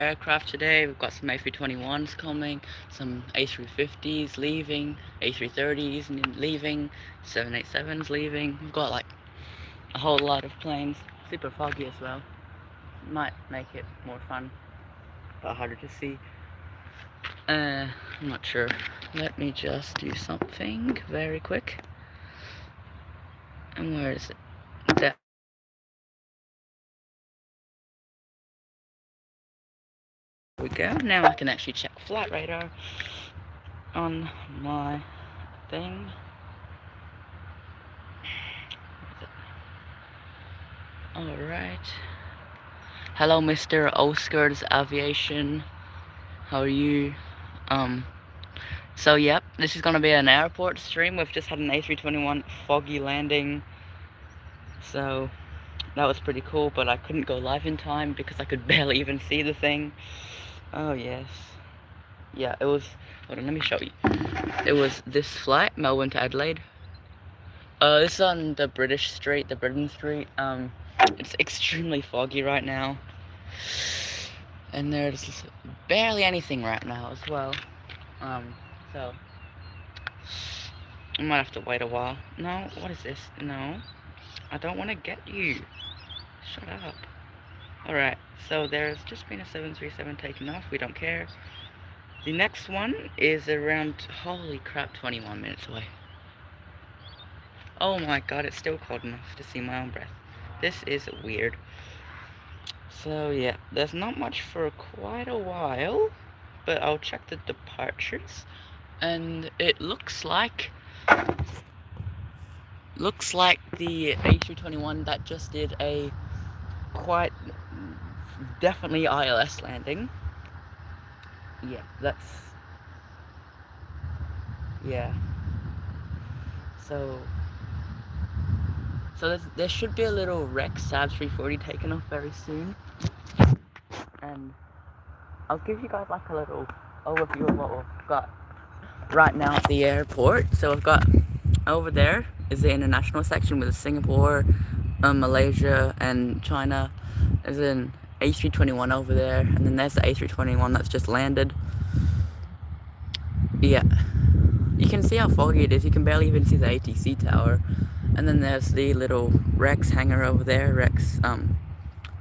aircraft today. We've got some A321s coming, some A350s leaving, A330s leaving, 787s leaving. We've got like a whole lot of planes. Super foggy as well. Might make it more fun, but harder to see. I'm not sure. Let me just do something very quick. And where is it? There we go. Now I can actually check flight radar on my thing. Alright. Hello, Mr. Oscars Aviation. How are you? So yep, this is gonna be an airport stream. We've just had an A321 foggy landing. So that was pretty cool, but I couldn't go live in time because I could barely even see the thing. Oh yes. Yeah, it was, hold on, let me show you. It was this flight, Melbourne to Adelaide. This is on the British Street, the Britain Street. It's extremely foggy right now. And there's barely anything right now as well. So I might have to wait a while. No, what is this? No, I don't want to get you. Shut up. Alright, so there's just been a 737 taken off. We don't care. The next one is around, holy crap, 21 minutes away. Oh my god, it's still cold enough to see my own breath. This is weird. So yeah, there's not much for quite a while, but I'll check the departures. And it looks like the A321 that just did a quite definitely ILS landing. Yeah, yeah. So there should be a little Rex Saab 340 taken off very soon, and I'll give you guys like a little overview of what we've got right now at the airport. So I've got over there is the international section with Singapore, Malaysia, and China. There's an A321 over there, and then there's the A321 that's just landed. Yeah, you can see how foggy it is. You can barely even see the ATC tower. And then there's the little Rex hangar over there, Rex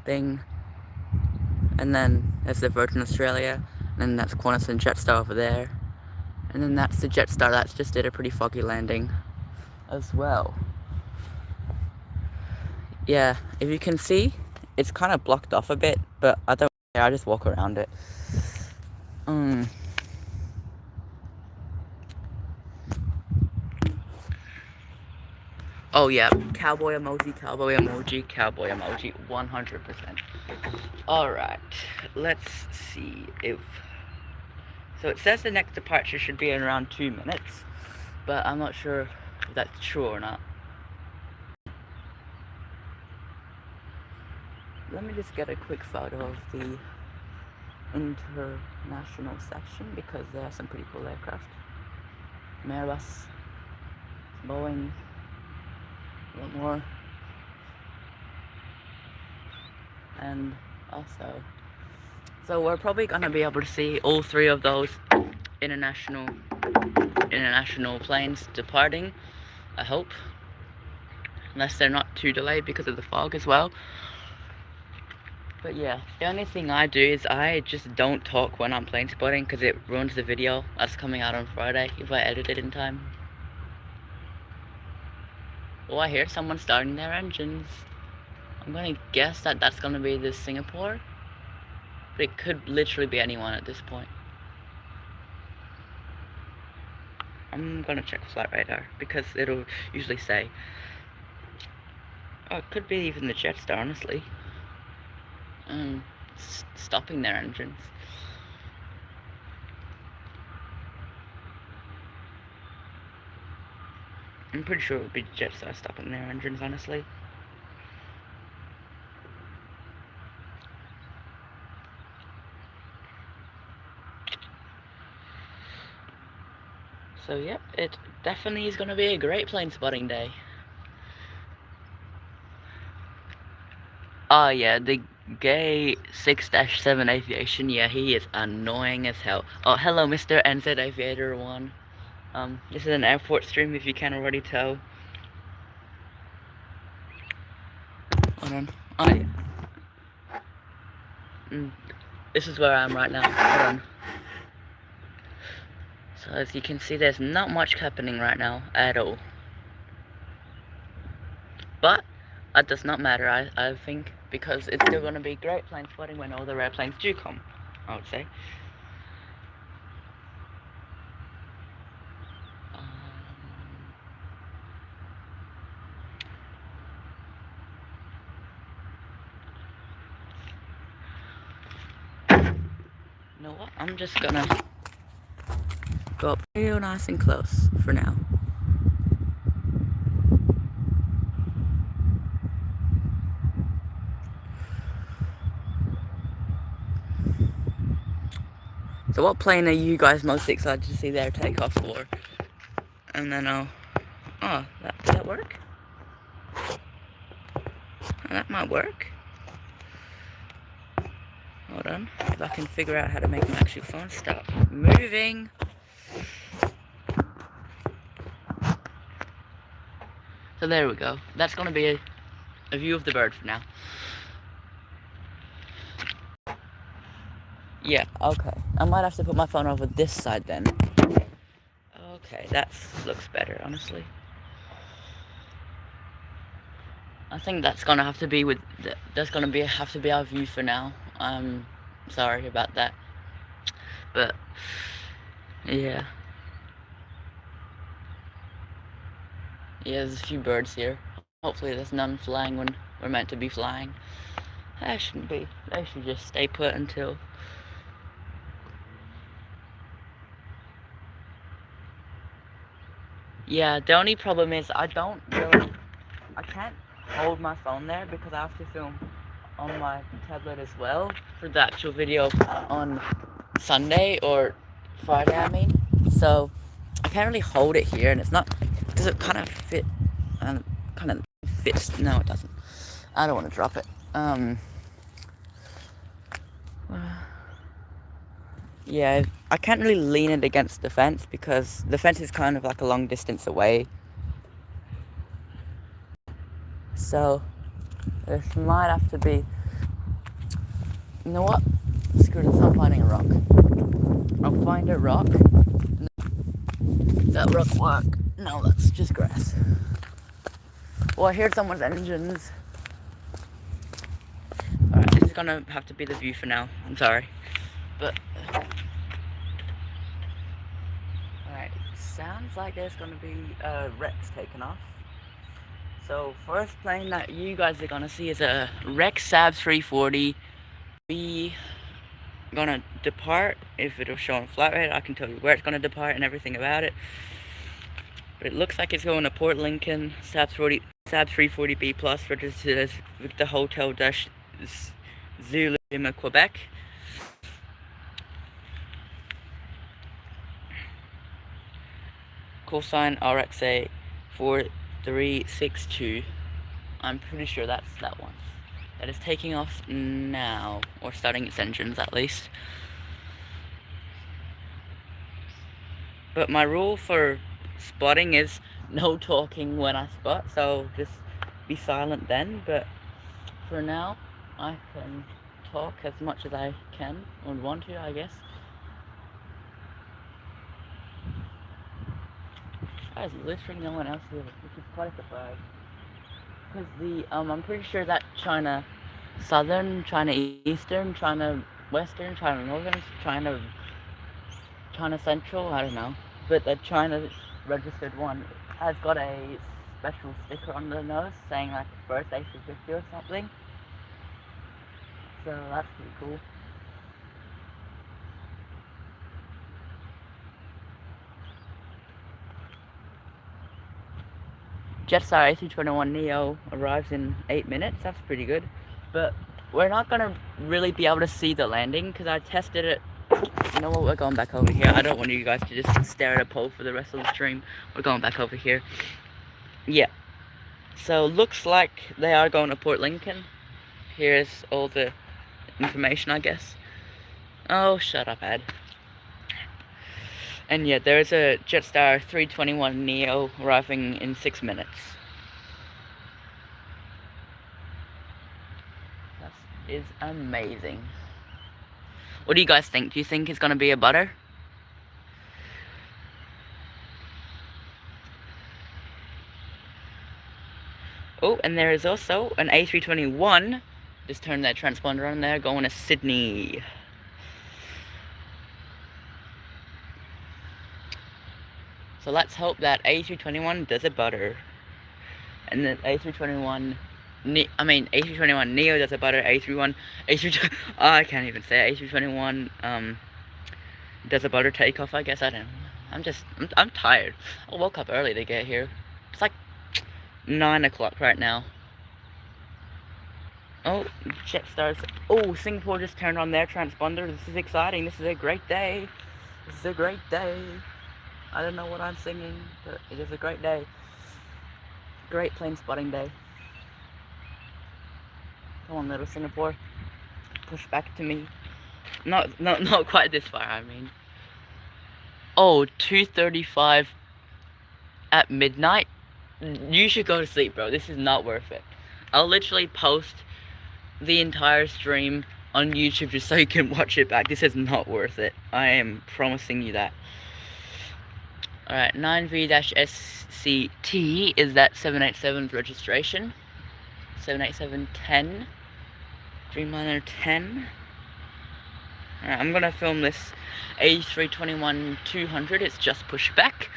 thing. And then there's the Virgin Australia, and then that's Qantas and Jetstar over there. And then that's the Jetstar that's just did a pretty foggy landing as well. Yeah, if you can see, it's kind of blocked off a bit, but I don't care, I just walk around it. Oh yeah, cowboy emoji, cowboy emoji, cowboy emoji, 100%. Alright, let's see if... So it says the next departure should be in around 2 minutes, but I'm not sure if that's true or not. Let me just get a quick photo of the international section because there are some pretty cool aircraft. Airbus, Boeing, a lot more, and also, so we're probably gonna be able to see all three of those international planes departing, I hope, unless they're not too delayed because of the fog as well. But yeah, the only thing I do is I just don't talk when I'm plane spotting because it ruins the video that's coming out on Friday if I edit it in time. Oh, I hear someone starting their engines. I'm gonna guess that that's gonna be the Singapore, but it could literally be anyone at this point. I'm gonna check flight radar because it'll usually say. Oh, it could be even the Jetstar, honestly. Stopping their engines. I'm pretty sure it would be Jetstar stopping their engines, honestly. So yep, it definitely is gonna be a great plane spotting day. Oh yeah, the Gay 6-7 Aviation. Yeah, he is annoying as hell. Oh, hello, Mr. NZ Aviator 1. This is an airport stream, if you can't already tell. Hold on. Oh, yeah. This is where I am right now. Hold on. So as you can see, there's not much happening right now at all. But that does not matter, I think, because it's still going to be great plane spotting when all the airplanes do come, I would say. You know what? I'm just gonna go up real nice and close for now. So what plane are you guys most excited to see their takeoff for? And then did that work? That might work. Hold on, if I can figure out how to make my actual phone stop moving. So there we go. That's gonna be a view of the bird for now. Yeah, okay. I might have to put my phone over this side then. Okay, that looks better, honestly. I think that's gonna have to be have to be our view for now. I'm sorry about that, but yeah, there's a few birds here. Hopefully, there's none flying when we're meant to be flying. That shouldn't be. They should just stay put until. Yeah, the only problem is I can't hold my phone there because I have to film on my tablet as well for the actual video on Sunday or Friday, I mean. So I can't really hold it here, and it's not. Does it kind of fit? Kind of fits. No, it doesn't. I don't want to drop it. Yeah, I can't really lean it against the fence because the fence is kind of like a long distance away. So this might have to be. You know what? Screw this, I'm finding a rock. I'll find a rock. Does that rock work? No, that's just grass. Well, I hear someone's engines. Alright, this is gonna have to be the view for now. I'm sorry. But alright, sounds like there's gonna be Rex taking off. So first plane that you guys are gonna see is a Rex Saab 340. We gonna depart. If it'll show on flight radar, I can tell you where it's gonna depart and everything about it. But it looks like it's going to Port Lincoln, Saab 340B plus, registered as Victor Hotel Dash Zulu Lima, Quebec. Call sign RXA 4362. I'm pretty sure that's that one. That is taking off now, or starting its engines at least. But my rule for spotting is no talking when I spot, so just be silent then. But for now, I can talk as much as I can or want to, I guess. There's literally no one else here, which is quite a surprise. Because I'm pretty sure that China Southern, China Eastern, China Western, China Northern, China Central, I don't know. But the China registered one has got a special sticker on the nose saying like first AC50 or something. So that's pretty cool. Jetstar A321neo arrives in 8 minutes. That's pretty good. But we're not gonna really be able to see the landing because I tested it. You know what, we're going back over here. I don't want you guys to just stare at a pole for the rest of the stream. We're going back over here. Yeah. So looks like they are going to Port Lincoln. here's all the information, I guess. Oh, shut up, Ad. And yeah, there's a Jetstar 321 Neo arriving in 6 minutes. That is amazing. What do you guys think? Do you think it's gonna be a butter? Oh, and there is also an A321. Just turn that transponder on there, going to Sydney. So let's hope that A321 does a butter. And the A321, A321 Neo does a butter. A321, I can't even say it. A321 does a butter takeoff, I guess. I don't know. I'm tired. I woke up early to get here. It's like 9 o'clock right now. Oh, Jetstar's. Oh, Singapore just turned on their transponder. This is exciting. This is a great day. This is a great day. I don't know what I'm singing, but it is a great day. Great plane spotting day. Come on, little Singapore. Push back to me. Not quite this far, I mean. Oh, 2:35 at midnight? You should go to sleep, bro. This is not worth it. I'll literally post the entire stream on YouTube just so you can watch it back. This is not worth it. I am promising you that. Alright, 9V-SCT is that 787's registration. 787-10. Dreamliner 10. Alright, I'm gonna film this A321-200. It's just pushed back.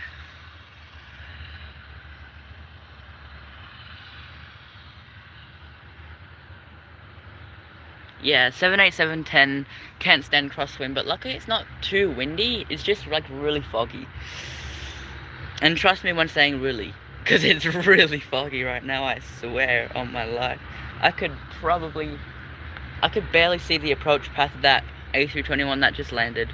Yeah, 787-10 can't stand crosswind, but luckily it's not too windy. It's just like really foggy. And trust me when saying really, because it's really foggy right now, I swear on my life. I could barely see the approach path of that A321 that just landed.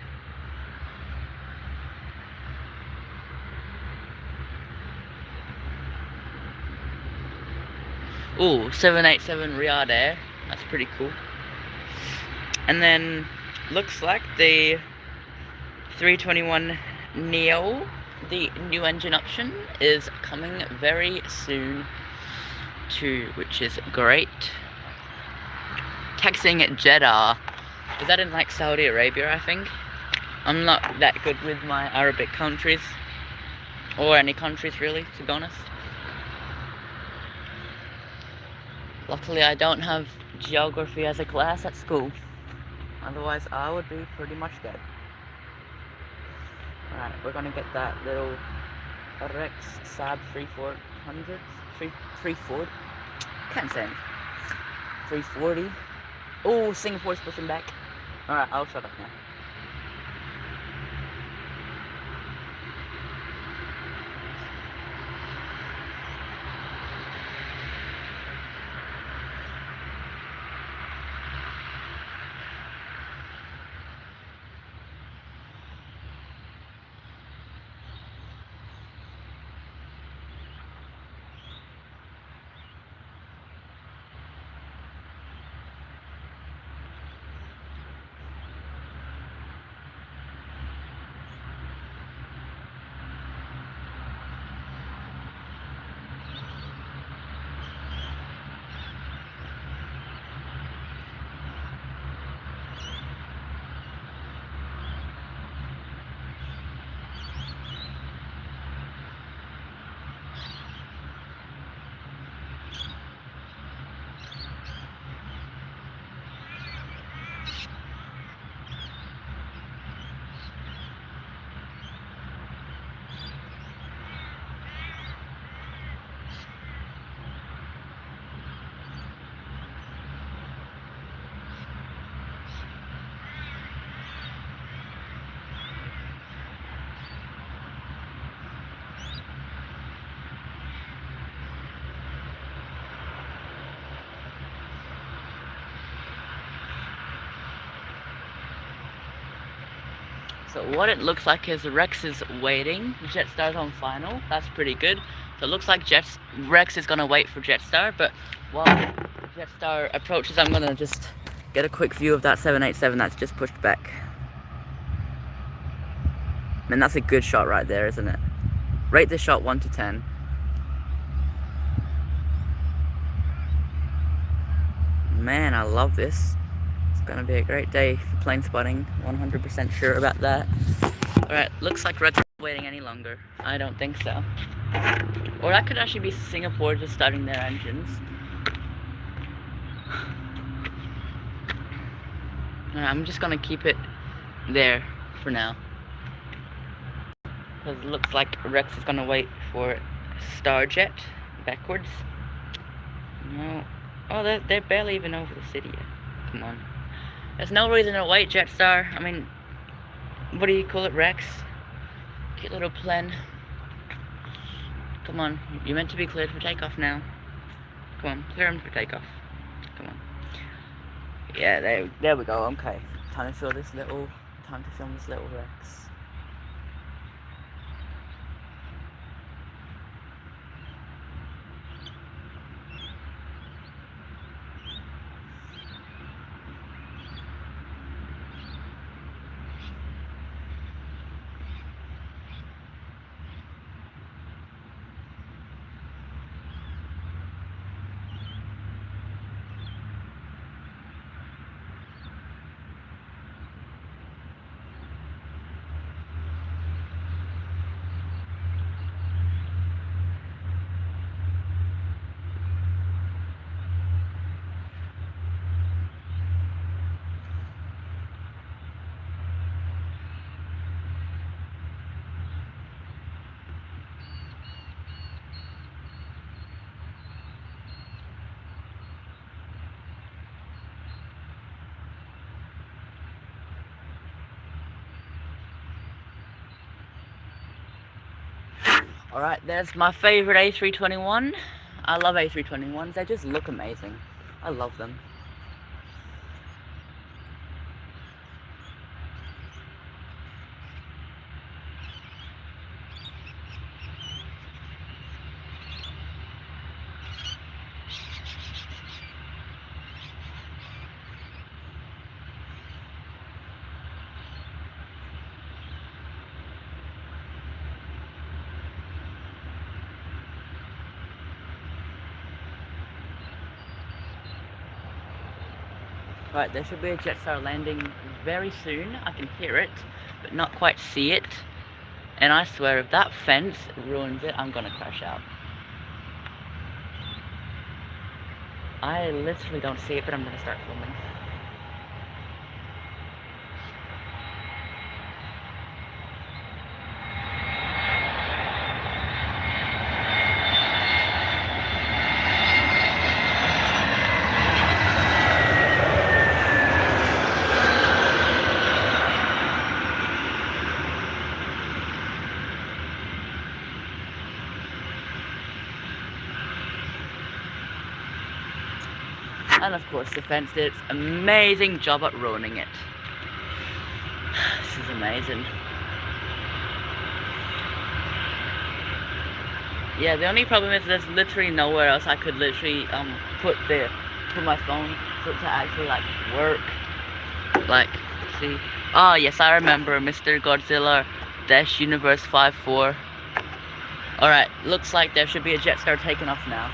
Ooh, 787 Riyadh Air. That's pretty cool. And then, looks like the 321 Neo, the new engine option, is coming very soon too, which is great. Taxiing at Jeddah. Is that in like Saudi Arabia, I think? I'm not that good with my Arabic countries. Or any countries really, to be honest. Luckily I don't have geography as a class at school. Otherwise I would be pretty much dead. Alright, we're gonna get that little Rex Saab 340. Can't say anything. 340. Oh, Singapore's pushing back. Alright, I'll shut up now. So what it looks like is Rex is waiting. Jetstar's on final. That's pretty good. So it looks like Rex is gonna wait for Jetstar, but while Jetstar approaches, I'm gonna just get a quick view of that 787 that's just pushed back. Man, that's a good shot right there, isn't it? Rate this shot 1 to 10. Man, I love this. It's gonna be a great day for plane spotting. 100% sure about that. Alright, looks like Rex isn't waiting any longer. I don't think so. Or that could actually be Singapore just starting their engines. I'm just gonna keep it there for now. Because it looks like Rex is gonna wait for Starjet backwards. No. Oh, they're barely even over the city yet. Come on. There's no reason to wait, Jetstar. I mean, what do you call it, Rex? Cute little plane. Come on. You're meant to be cleared for takeoff now. Come on, clear him for takeoff. Come on. Yeah, there we go. Okay. Time to film this little Rex. Alright, there's my favorite A321. I love A321s, they just look amazing. I love them. Right, there should be a Jetstar landing very soon. I can hear it, but not quite see it. And I swear, if that fence ruins it, I'm gonna crash out. I literally don't see it, but I'm gonna start filming. And of course the fence did its amazing job at ruining it. This is amazing. Yeah, the only problem is there's literally nowhere else I could literally put my phone for it to actually like work. Like, see? Oh yes, I remember Mr. Godzilla Dash Universe 54. Alright, looks like there should be a Jetstar taking off now.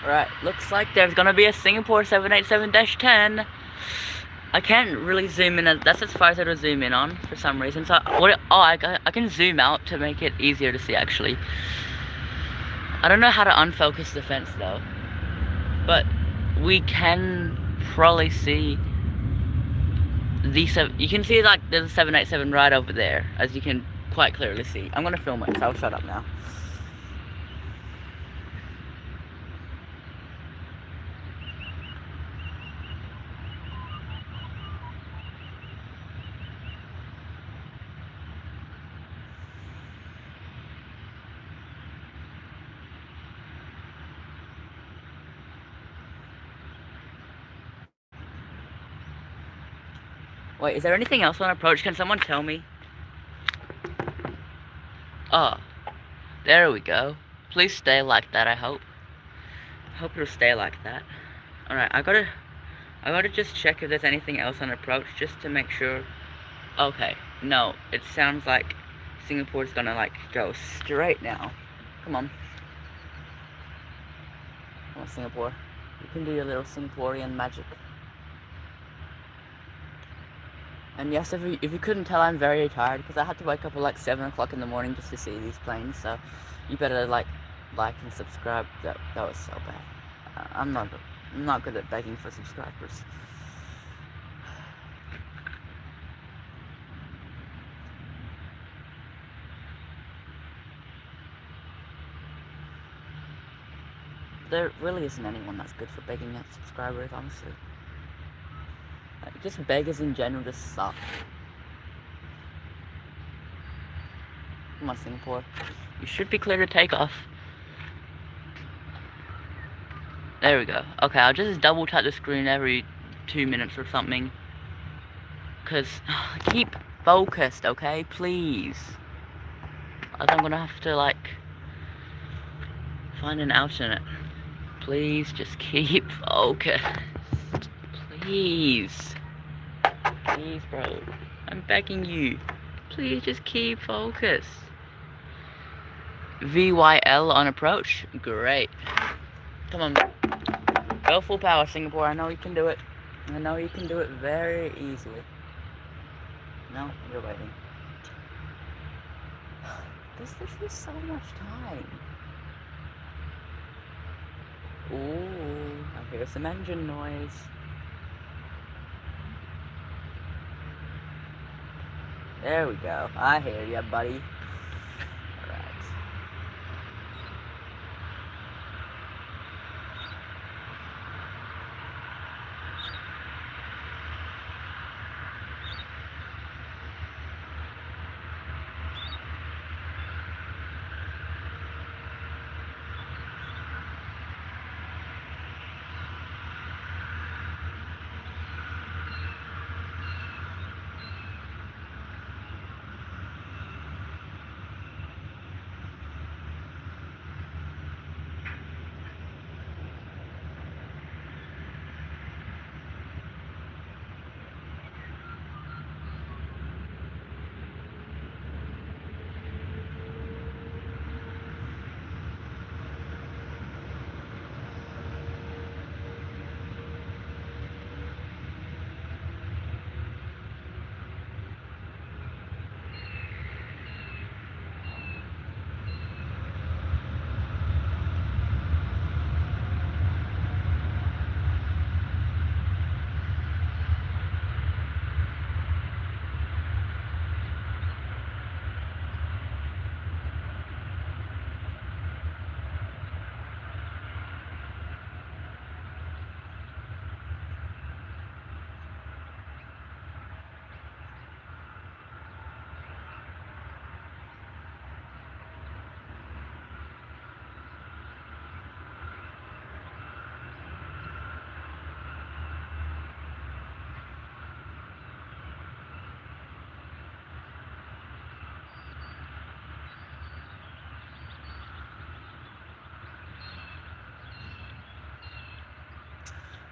Right, looks like there's gonna be a Singapore 787-10. I can't really zoom in, that's as far as it'll zoom in on for some reason. So, I can zoom out to make it easier to see actually. I don't know how to unfocus the fence though. But we can probably see you can see like there's a 787 right over there, as you can quite clearly see. I'm gonna film it, so I'll shut up now. Wait, is there anything else on approach? Can someone tell me? Oh, there we go. Please stay like that, I hope. Hope it'll stay like that. Alright, I gotta just check if there's anything else on approach, just to make sure. Okay, no, it sounds like Singapore's gonna like go straight now. Come on. Come on, Singapore. You can do your little Singaporean magic. And yes, if you couldn't tell, I'm very tired because I had to wake up at like 7 o'clock in the morning just to see these planes. So you better like and subscribe. That was so bad. I'm not good at begging for subscribers. There really isn't anyone that's good for begging at subscribers, honestly. Like, just beggars in general just suck. Come on, Singapore. You should be clear to take off. There we go. Okay, I'll just double tap the screen every 2 minutes or something. Because, keep focused, okay? Please. I'm gonna have to, like, find an alternate. Please, just keep focused. Please. Please, bro. I'm begging you. Please, just keep focused. VYL on approach. Great. Come on. Go full power, Singapore. I know you can do it. I know you can do it very easily. No, you're waiting. There's literally so much time. Ooh, I hear some engine noise. There we go. I hear ya, buddy. Alright.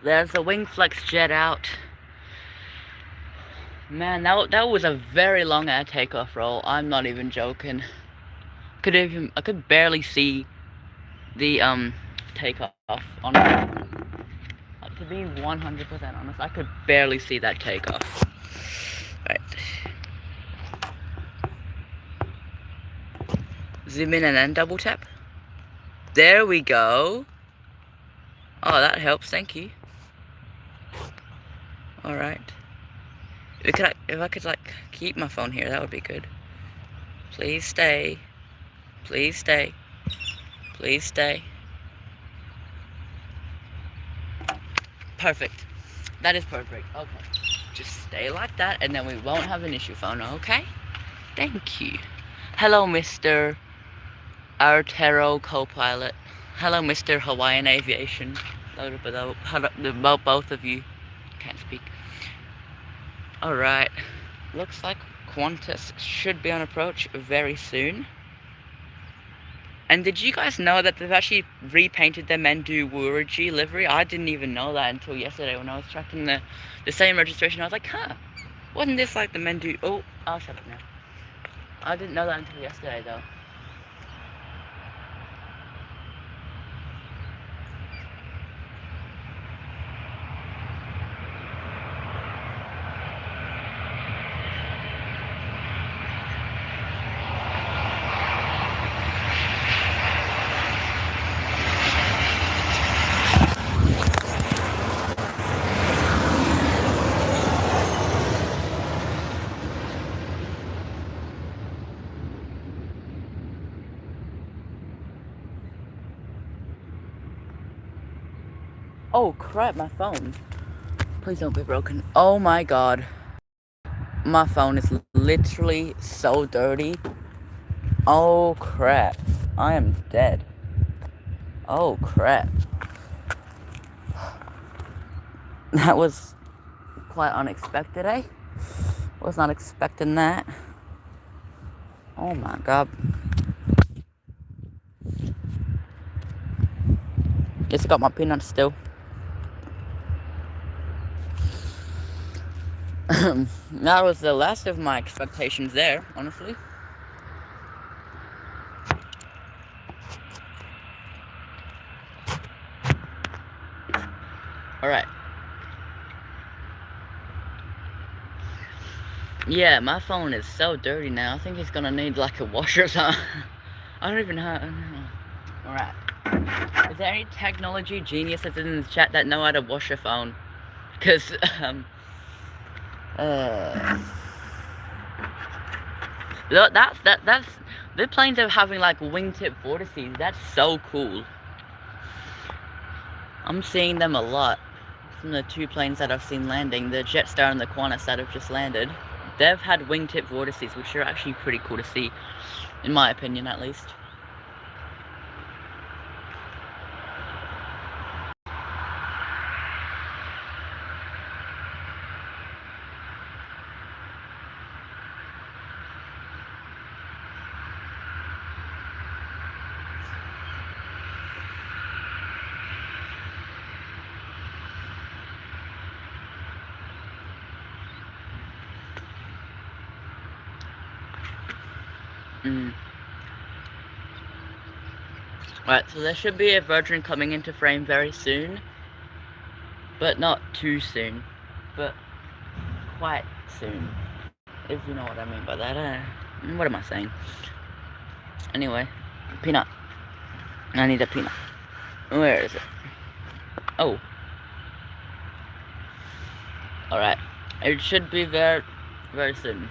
There's a wing flex jet out. Man, that was a very long air takeoff roll. I'm not even joking. I could barely see the take off, honestly. To be 100% honest, I could barely see that takeoff. Right. Zoom in and then double tap. There we go. Oh, that helps, thank you. Alright. If I could like keep my phone here, that would be good. Please stay. Please stay. Please stay. Perfect. That is perfect. Okay. Just stay like that and then we won't have an issue phone, okay? Thank you. Hello, Mr. Artero co-pilot. Hello, Mr. Hawaiian Aviation. Hello, both of you. Can't speak. Alright. Looks like Qantas should be on approach very soon. And did you guys know that they've actually repainted their Mendu Wuriji livery? I didn't even know that until yesterday when I was tracking the same registration. I was like, huh, wasn't this like the Mendu... Oh, I'll shut up now. I didn't know that until yesterday though. Oh crap, my phone. Please don't be broken. Oh my god. My phone is literally so dirty. Oh crap. I am dead. Oh crap. That was quite unexpected, eh? Was not expecting that. Oh my god. Just got my peanuts still. That was the last of my expectations there, honestly. Alright. Yeah, my phone is so dirty now. I think it's gonna need like a washer or something. I don't even know. Alright. Is there any technology geniuses in the chat that know how to wash a phone? Because, look, that's the planes are having like wingtip vortices. That's so cool. I'm seeing them a lot from the two planes that I've seen landing, the Jetstar and the Qantas that have just landed. They've had wingtip vortices, which are actually pretty cool to see, in my opinion at least. Right, so there should be a Virgin coming into frame very soon. But not too soon. But quite soon. If you know what I mean by that. What am I saying? Anyway, peanut. I need a peanut. Where is it? Oh. Alright. It should be there very soon.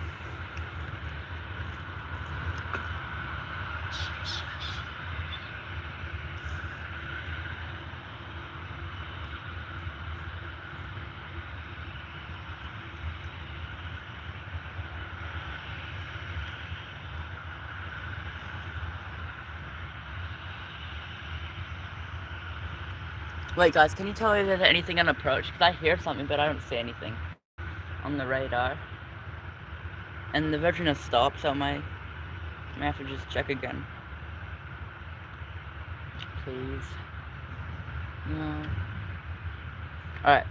Wait guys, can you tell me if there's anything on approach? Because I hear something but I don't see anything on the radar. And the Virgin has stopped, so I may have to just check again. Please. No. Alright.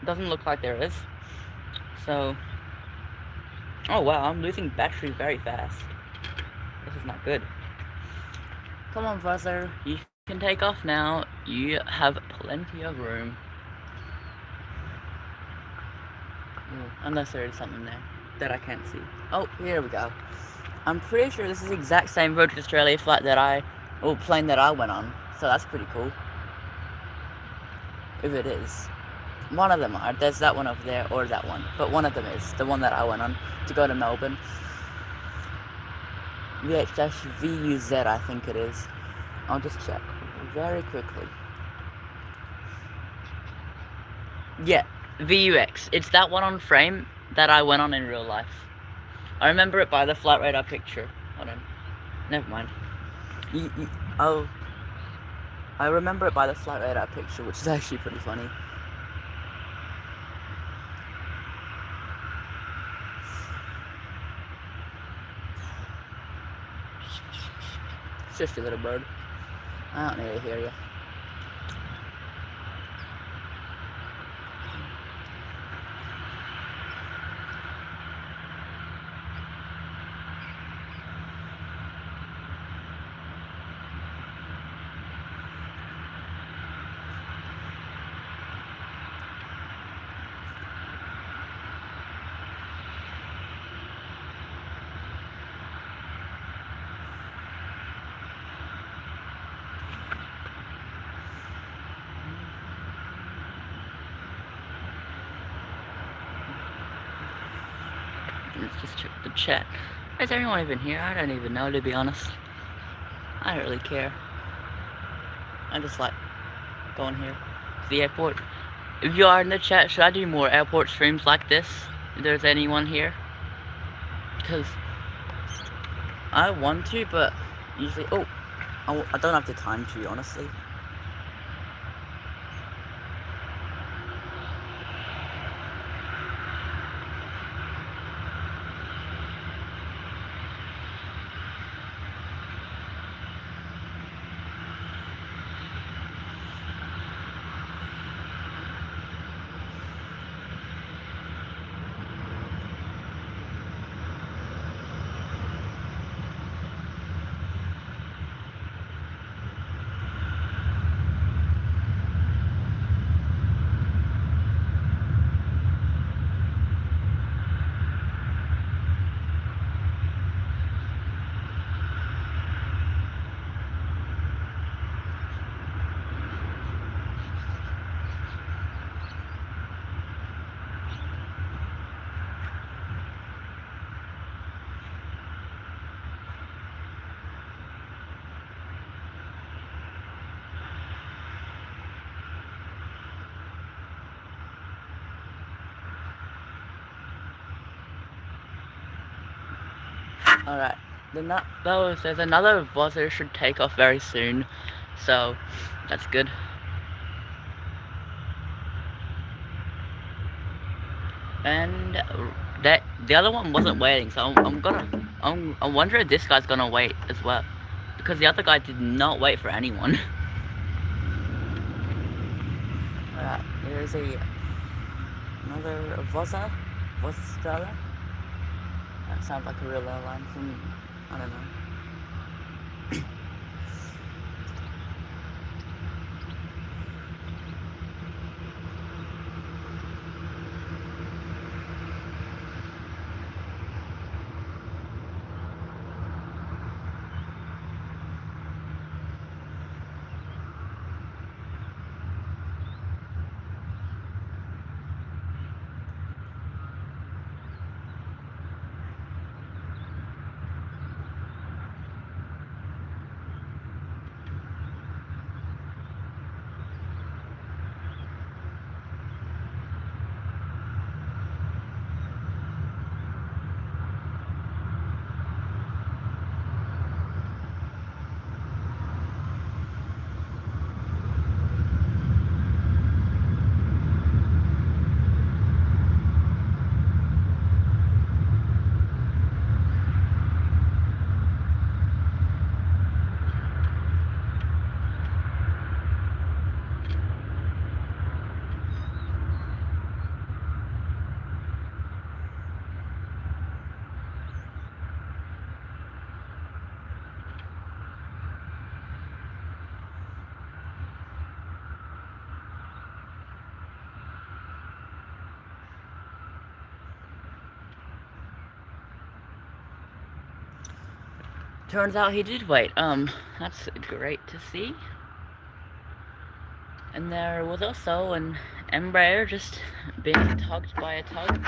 Doesn't look like there is. So. Oh wow, I'm losing battery very fast. This is not good. Come on, Fuzzer. You You can take off now. You have plenty of room. Unless there is something there that I can't see. Oh, here we go. I'm pretty sure this is the exact same Virgin Australia flight plane that I went on. So that's pretty cool. If it is. One of them are. There's that one over there, or that one. But one of them is. The one that I went on to go to Melbourne. VH-VUZ, I think it is. I'll just check very quickly. Yeah, VUX. It's that one on frame that I went on in real life. I remember it by the flight radar picture. Hold on. Never mind. Oh. I remember it by the flight radar picture, which is actually pretty funny. Shush, you little bird. I don't need to hear you. Let's just check the chat. Is anyone even here? I don't even know, to be honest. I don't really care. I just like going here to the airport. If you are in the chat, should I do more airport streams like this? If there's anyone here? Because I want to, but usually... Oh, I don't have the time to, honestly. Alright, there's another bus that should take off very soon, so that's good. And the other one wasn't waiting, so I wonder if this guy's gonna wait as well, because the other guy did not wait for anyone. Alright, here's another Vosa Australia. That sounds like a real airline from, I don't know. turns out he did wait. That's great to see. And there was also an Embraer just being tugged by a tug.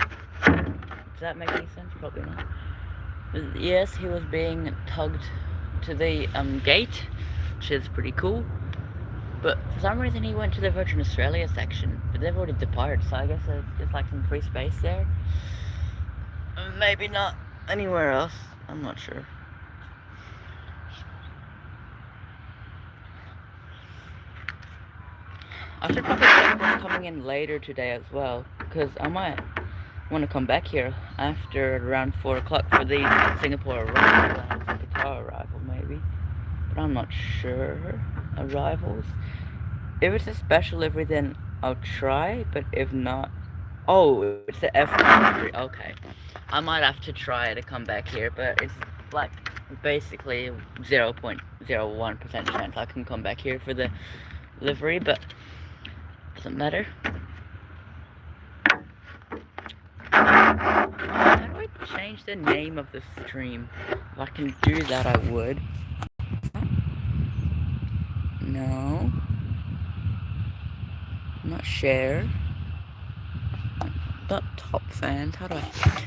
Does that make any sense? Probably not. Yes, he was being tugged to the gate, which is pretty cool. But for some reason he went to the Virgin Australia section, but they've already departed, so I guess there's like some free space there. Maybe not anywhere else. I'm not sure. I should probably check what's coming in later today as well, because I might want to come back here after around 4 o'clock for the Singapore arrival and the Qatar arrival maybe. But I'm not sure. Arrivals. If it's a special livery then I'll try, but if not... Oh, it's the F1 livery. Okay. I might have to try to come back here, but it's like basically 0.01% chance I can come back here for the livery, but doesn't matter. How do I change the name of the stream? If I can do that, I would. No. Not share. Not top fans. How do I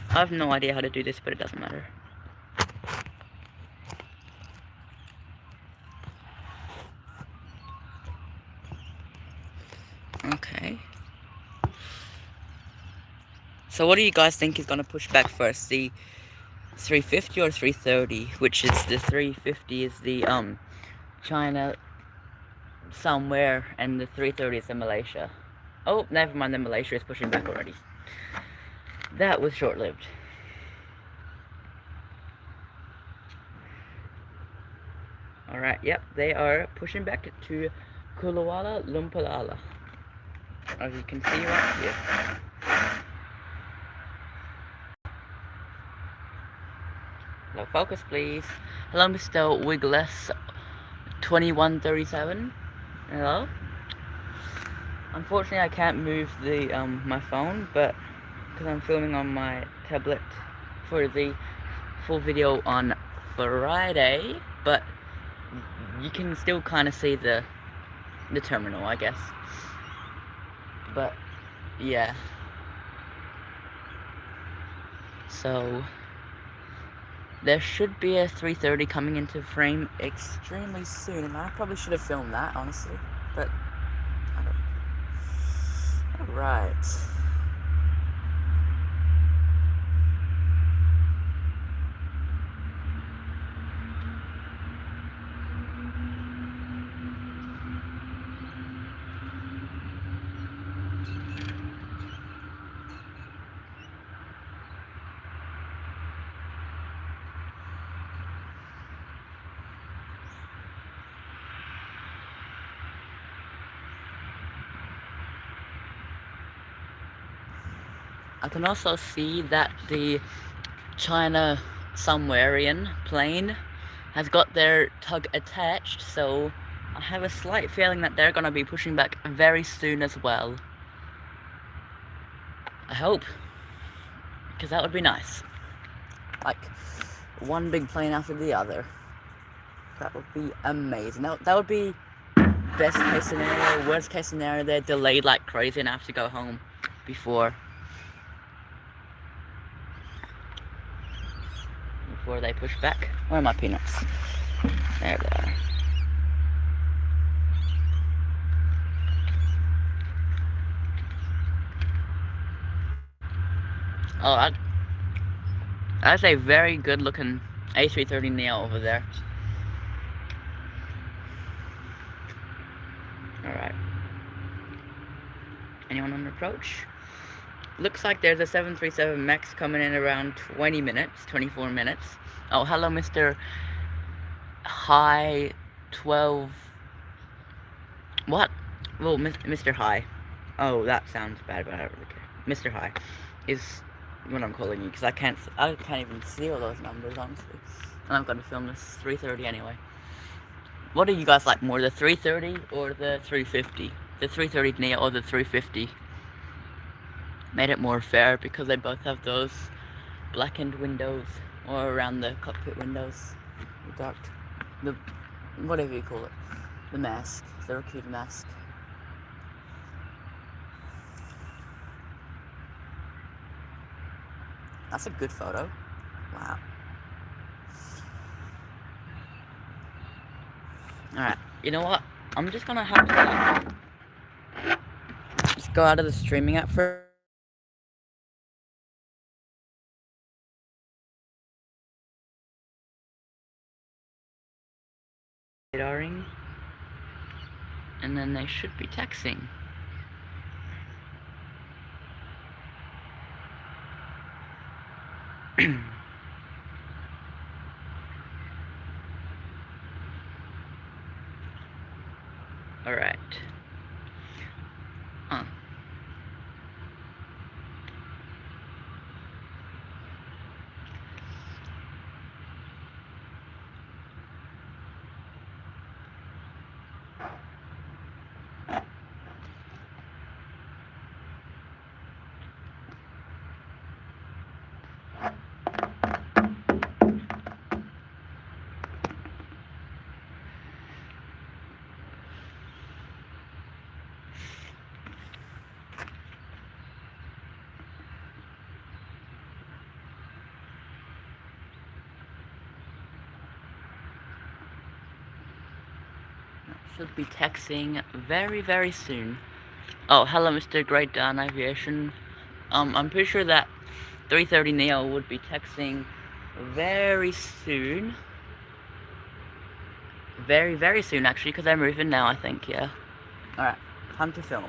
have no idea how to do this, but it doesn't matter. Okay. So what do you guys think is going to push back first? The 350 or 330? Which is the 350 is the China somewhere, and the 330 is the Malaysia. Oh, never mind, the Malaysia is pushing back already. That was short-lived. Alright, yep, they are pushing back to Kuala Lumpur, as you can see right here. Hello, focus please. Hello, Mr. Wigless 2137. Hello. Unfortunately, I can't move the my phone, but because I'm filming on my tablet for the full video on Friday, but you can still kind of see the terminal, I guess. But yeah. So there should be a 330 coming into frame extremely soon, and I probably should have filmed that, honestly, but I don't. Alright. I can also see that the China somewherean plane has got their tug attached, so I have a slight feeling that they're gonna be pushing back very soon as well. I hope, because that would be nice. Like, one big plane after the other. That would be amazing. That would be best case scenario. Worst case scenario, they're delayed like crazy and I have to go home before they push back. Where are my peanuts? There they are. Oh, that's a very good looking A330neo over there. Alright. Anyone on approach? Looks like there's a 737 MAX coming in around 20 minutes, 24 minutes. Oh, hello, Mr. High 12. What? Well, Mr. High. Oh, that sounds bad, but I don't really care. Mr. High is what I'm calling you, because I can't even see all those numbers, honestly. And I'm going to film this 330 anyway. What do you guys like more, the 330 or the 350? The 330 Neo or the 350? Made it more fair because they both have those blackened windows, or around the cockpit windows. dark, the whatever you call it, the mask, the raccoon mask. That's a good photo. Wow. Alright, you know what? I'm just gonna have to just go out of the streaming app for radaring, and then they should be texting. Alright. Huh. Should be texting very, very soon. Oh, hello, Mr. Great Dan Aviation. I'm pretty sure that 330 Neo would be texting very soon. Very, very soon, actually, because they're moving now, I think, yeah. Alright, time to film.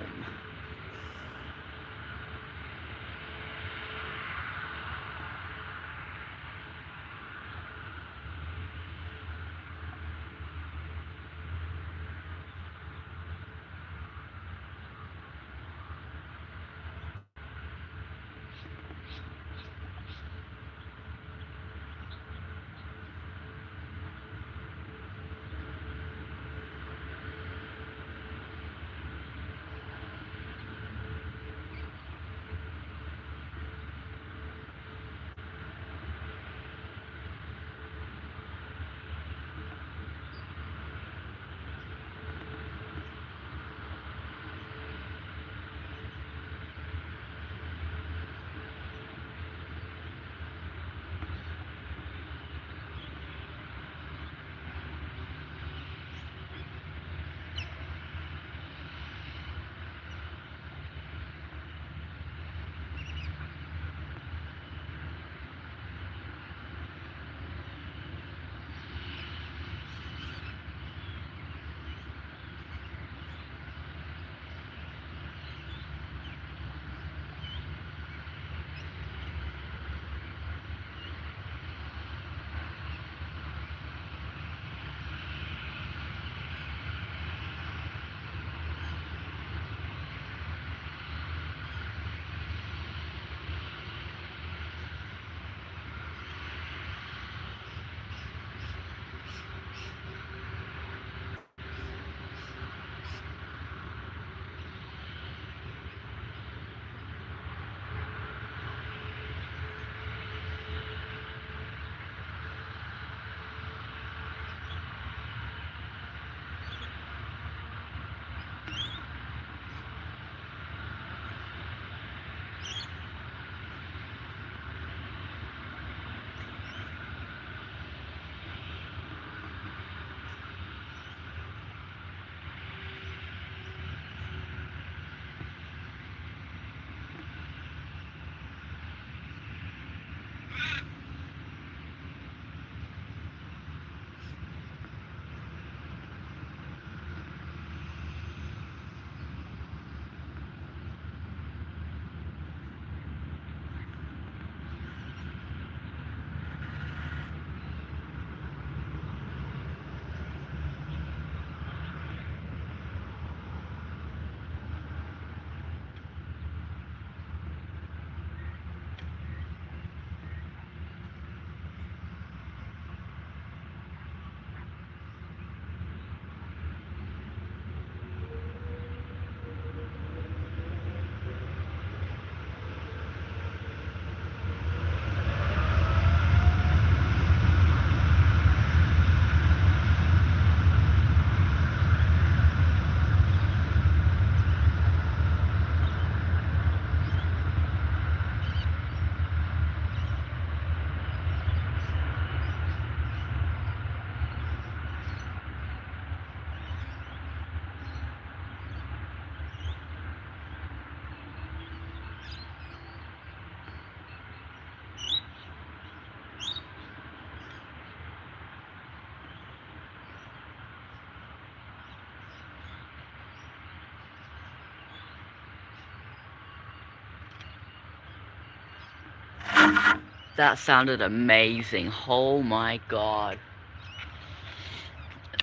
That sounded amazing. Oh my god.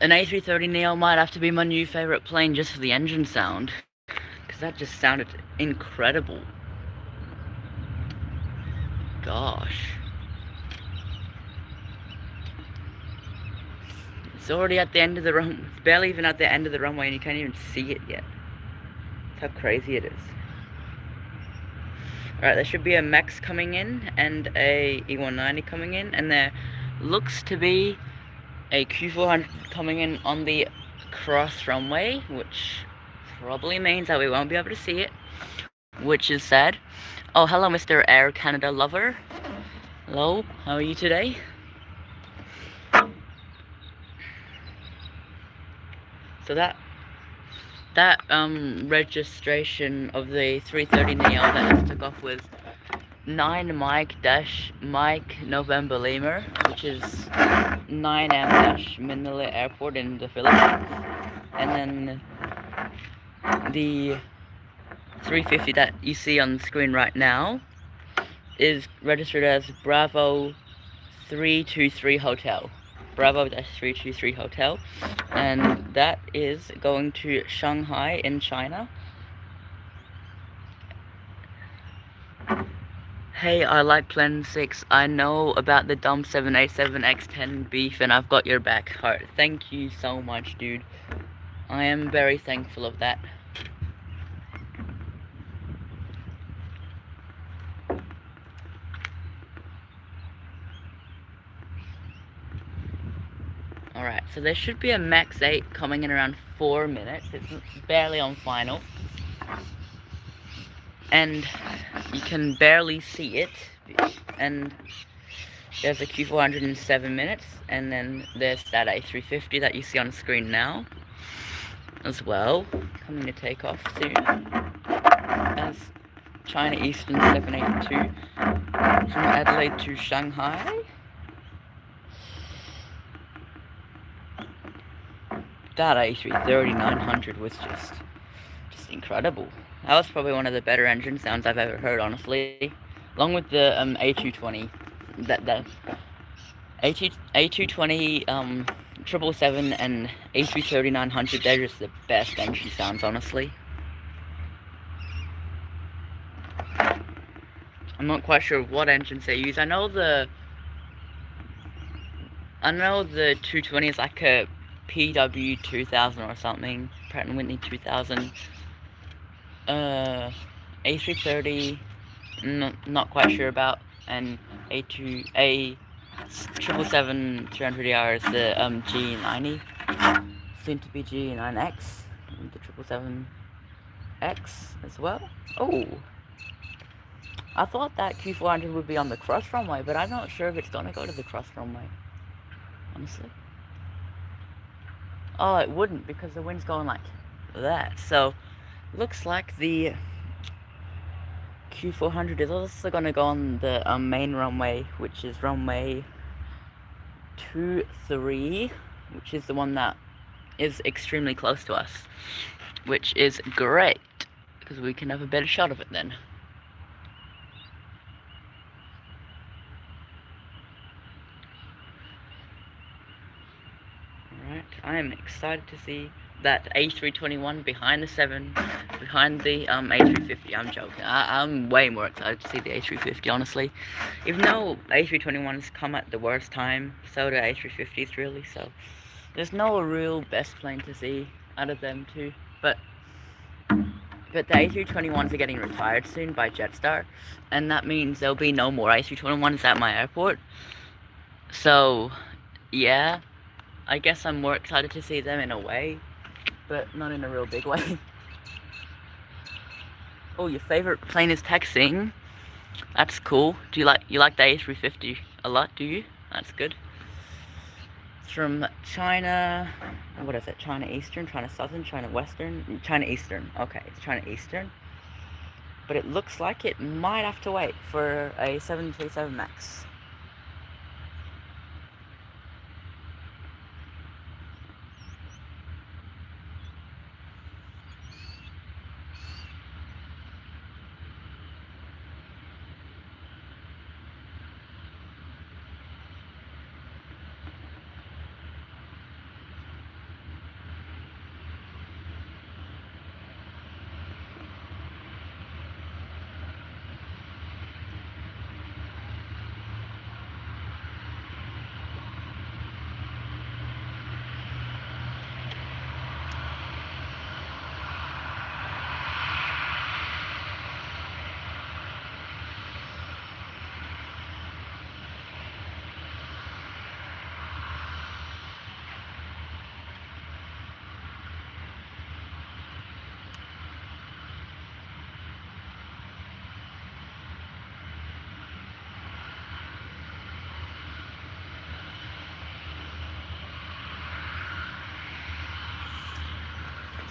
An A330neo might have to be my new favourite plane just for the engine sound. Because that just sounded incredible. Gosh. It's already at the end of the runway. It's barely even at the end of the runway and you can't even see it yet. That's how crazy it is. Alright, there should be a Max coming in and a E190 coming in, and there looks to be a Q400 coming in on the cross runway, which probably means that we won't be able to see it, which is sad. Oh, hello, Mr. Air Canada lover. Hello, how are you today? So that registration of the 330neo that took off was 9 Mike November Lemur, which is 9M Manila Airport in the Philippines, and then the 350 that you see on the screen right now is registered as Bravo 323 Hotel. Bravo-323 Hotel, and that is going to Shanghai in China. Hey, IlikePlen6. I know about the dumb 787X10 beef, and I've got your back, heart. Thank you so much, dude. I am very thankful of that. Alright, so there should be a Max 8 coming in around 4 minutes. It's barely on final. And you can barely see it. And there's a Q400 in 7 minutes. And then there's that A350 that you see on the screen now as well, coming to take off soon. As China Eastern 782 from Adelaide to Shanghai. That A330-900 was just incredible. That was probably one of the better engine sounds I've ever heard, honestly. Along with the A220, the A220, 777 and A330-900, they're just the best engine sounds, honestly. I'm not quite sure what engines they use. I know the 220 is like a PW 2000 or something, Pratt & Whitney 2000. A330, not quite sure about, and A777 300ER is the G90, soon to be G9X, the 777X as well. Oh, I thought that Q400 would be on the cross runway, but I'm not sure if it's gonna go to the cross runway, honestly. Oh, it wouldn't, because the wind's going like that. So looks like the Q400 is also gonna go on the main runway, which is runway 23, which is the one that is extremely close to us, which is great because we can have a better shot of it then. Alright, I am excited to see that A321 behind the A350. I'm joking. I'm way more excited to see the A350, honestly. Even though A321s come at the worst time, so do A350s really, so there's no real best plane to see out of them two. But the A321s are getting retired soon by Jetstar, and that means there'll be no more A321s at my airport. So, yeah, I guess I'm more excited to see them in a way, but not in a real big way. Oh, your favorite plane is taxiing? That's cool. Do you like the A350 a lot, do you? That's good. It's from China, what is it? China Eastern, China Southern, China Western? China Eastern. Okay, it's China Eastern. But it looks like it might have to wait for a 737 MAX.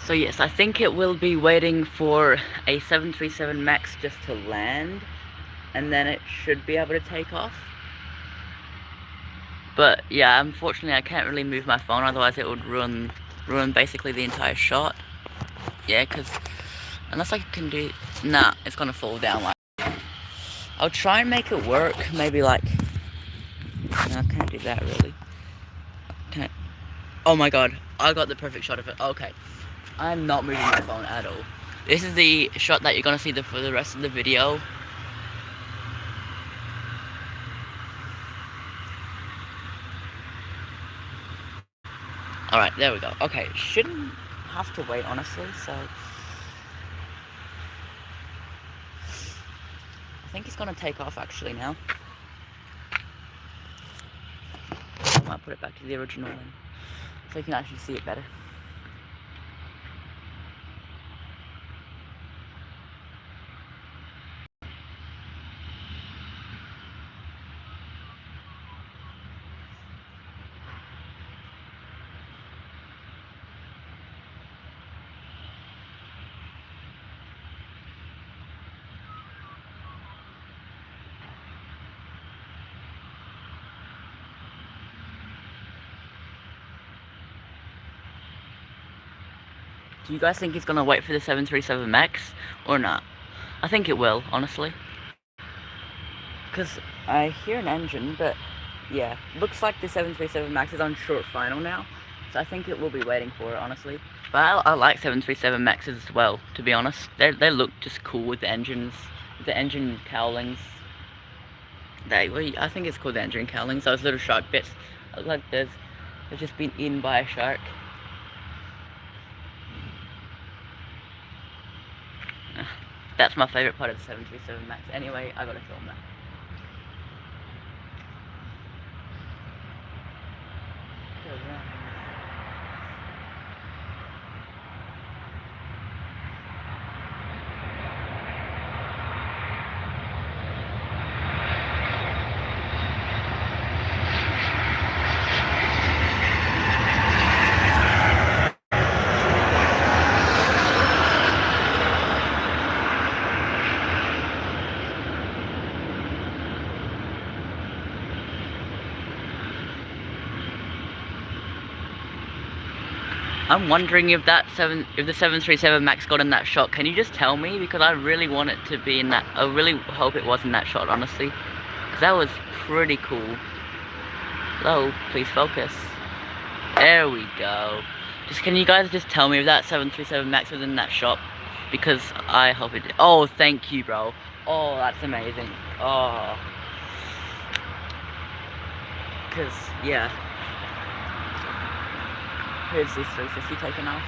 So yes, I think it will be waiting for a 737 MAX just to land, and then it should be able to take off. But yeah, unfortunately I can't really move my phone, otherwise it would ruin basically the entire shot. Yeah, because unless I can do... Nah, it's gonna fall down like... I'll try and make it work, maybe like... No, I can't do that really. Can I... Oh my god, I got the perfect shot of it. Okay. I'm not moving my phone at all. This is the shot that you're gonna see for the rest of the video. Alright, there we go. Okay, shouldn't have to wait, honestly, so... I think it's gonna take off, actually, now. I might put it back to the original one, so you can actually see it better. Do you guys think he's gonna wait for the 737 MAX, or not? I think it will, honestly. Because I hear an engine, but yeah, looks like the 737 MAX is on short final now, so I think it will be waiting for it, honestly. But I like 737 MAXes as well, to be honest. They look just cool with the engines, with the engine cowlings. I think it's called the engine cowlings, those little shark bits. Look like they've just been eaten by a shark. That's my favourite part of the 737 MAX. Anyway, I gotta film that. I'm wondering if the 737 MAX got in that shot. Can you just tell me? Because I really want it to be in that. I really hope it was in that shot, honestly. Because that was pretty cool. Hello, please focus. There we go. Can you guys just tell me if that 737 MAX was in that shot? Because I hope it did. Oh, thank you, bro. Oh, that's amazing. Oh. Because, yeah. Here's this 350 taken off.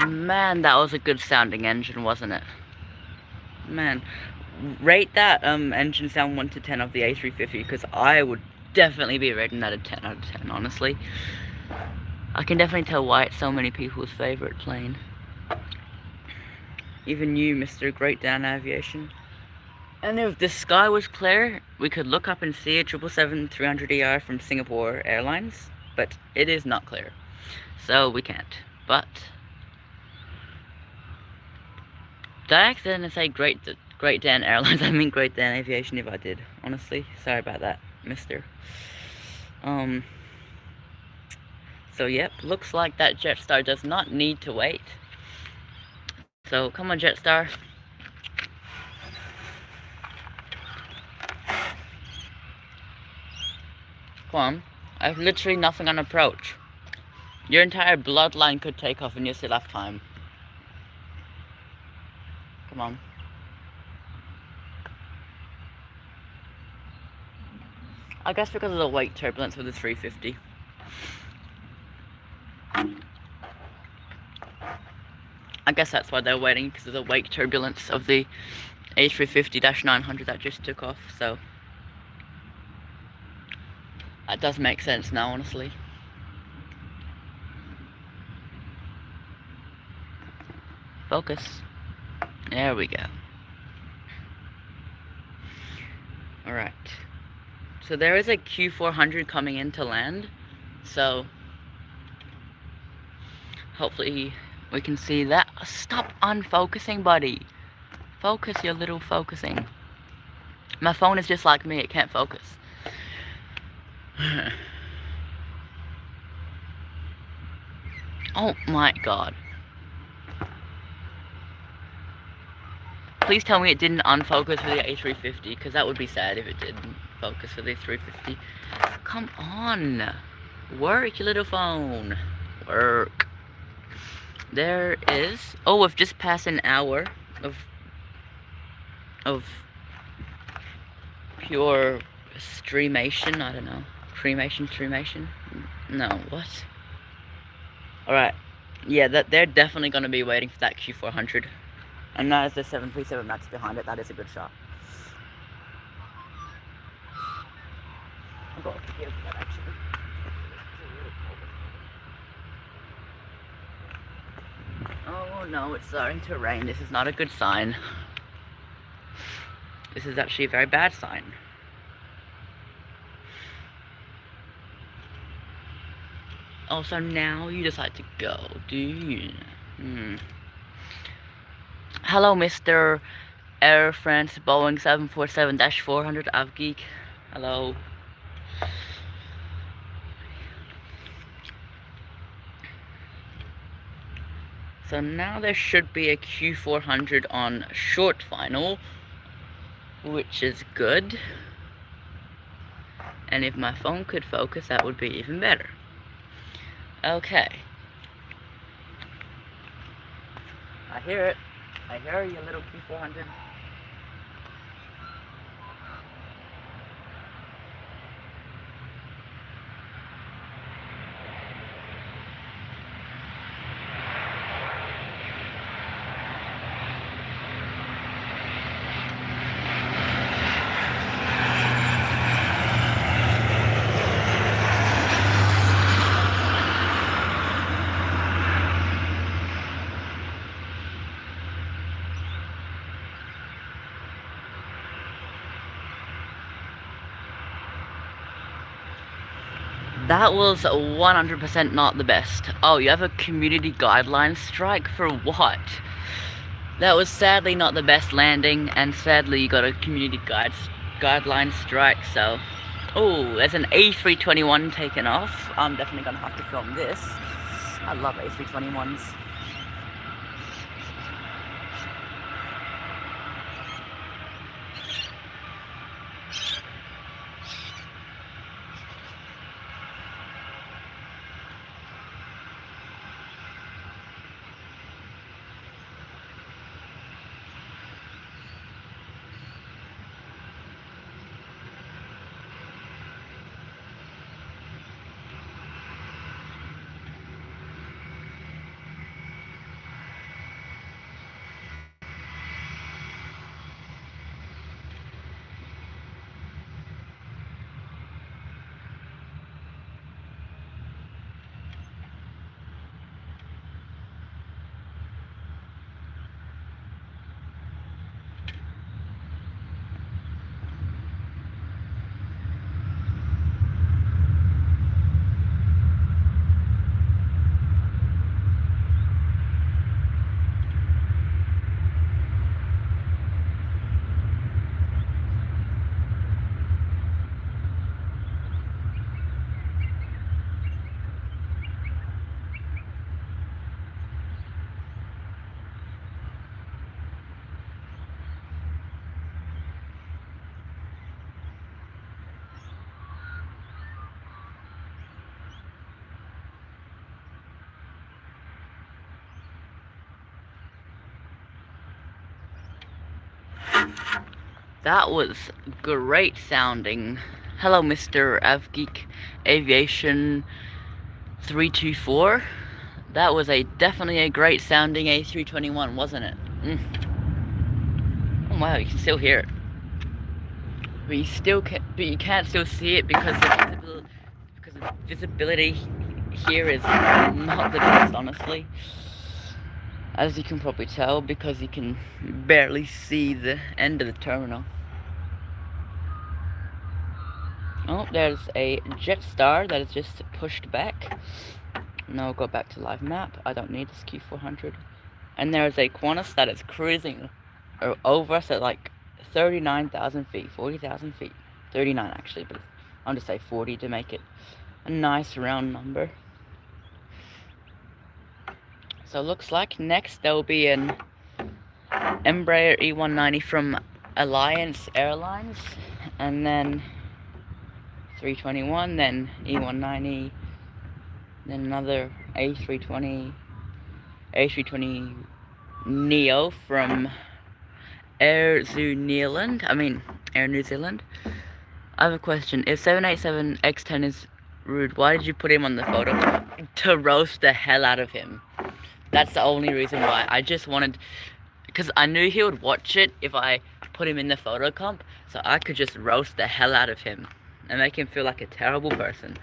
Man, that was a good sounding engine, wasn't it? Man, rate that engine sound 1 to 10 of the A350, because I would definitely be rating that a 10 out of 10, honestly. I can definitely tell why it's so many people's favorite plane. Even you, Mr. Great Dan Aviation. And if the sky was clear, we could look up and see a 777-300ER from Singapore Airlines, but it is not clear, so we can't. But did I accidentally say Great Dan Airlines? I mean Great Dan Aviation if I did. Honestly, sorry about that, mister. So yep, looks like that Jetstar does not need to wait. So come on, Jetstar. Come on. I have literally nothing on approach. Your entire bloodline could take off and you still have time. Come on. I guess because of the wake turbulence with the 350. I guess that's why they're waiting, because of the wake turbulence of the A350-900 that just took off, so that does make sense now, honestly. Focus. There we go. Alright. So there is a Q400 coming in to land, so hopefully we can see that. Stop unfocusing, buddy. Focus your little focusing. My phone is just like me, it can't focus. Oh my god. Please tell me it didn't unfocus for the A350, because that would be sad if it didn't focus for the A350. Come on. Work, your little phone. Work. There is... Oh, we've just passed an hour of pure streamation. I don't know. Cremation? No, what? Alright. Yeah, they're definitely going to be waiting for that Q400. And that is the 737 MAX behind it. That is a good shot. I've got to forgive that, actually. Oh no, it's starting to rain. This is not a good sign. This is actually a very bad sign. Oh, so now you decide to go, do you? Hello, Mr. Air France Boeing 747-400 Avgeek. Hello. So now there should be a Q400 on short final, which is good. And if my phone could focus, that would be even better. Okay. I hear it. I hear you, little Q400. That was 100% not the best. Oh, you have a community guideline strike for what? That was sadly not the best landing, and sadly you got a community guideline strike, so... Oh, there's an A321 taken off. I'm definitely gonna have to film this. I love A321s. That was great sounding. Hello, Mr. Avgeek Aviation 324. That was definitely a great sounding A321, wasn't it? Oh wow, you can still hear it. But you can't still see it because the visibility here is not the best, honestly. As you can probably tell, because you can barely see the end of the terminal. Oh, there's a Jetstar that is just pushed back. Now go back to live map. I don't need this Q400. And there's a Qantas that is cruising over us at like 39,000 feet, 40,000 feet. 39 actually, but I'll just say 40 to make it a nice round number. So looks like next there will be an Embraer E190 from Alliance Airlines, and then 321, then E190, then another A320 Neo from Air New Zealand. I have a question. If 787X10 is rude, why did you put him on the photo? To roast the hell out of him. That's the only reason why. I just wanted, because I knew he would watch it if I put him in the photo comp, so I could just roast the hell out of him and make him feel like a terrible person.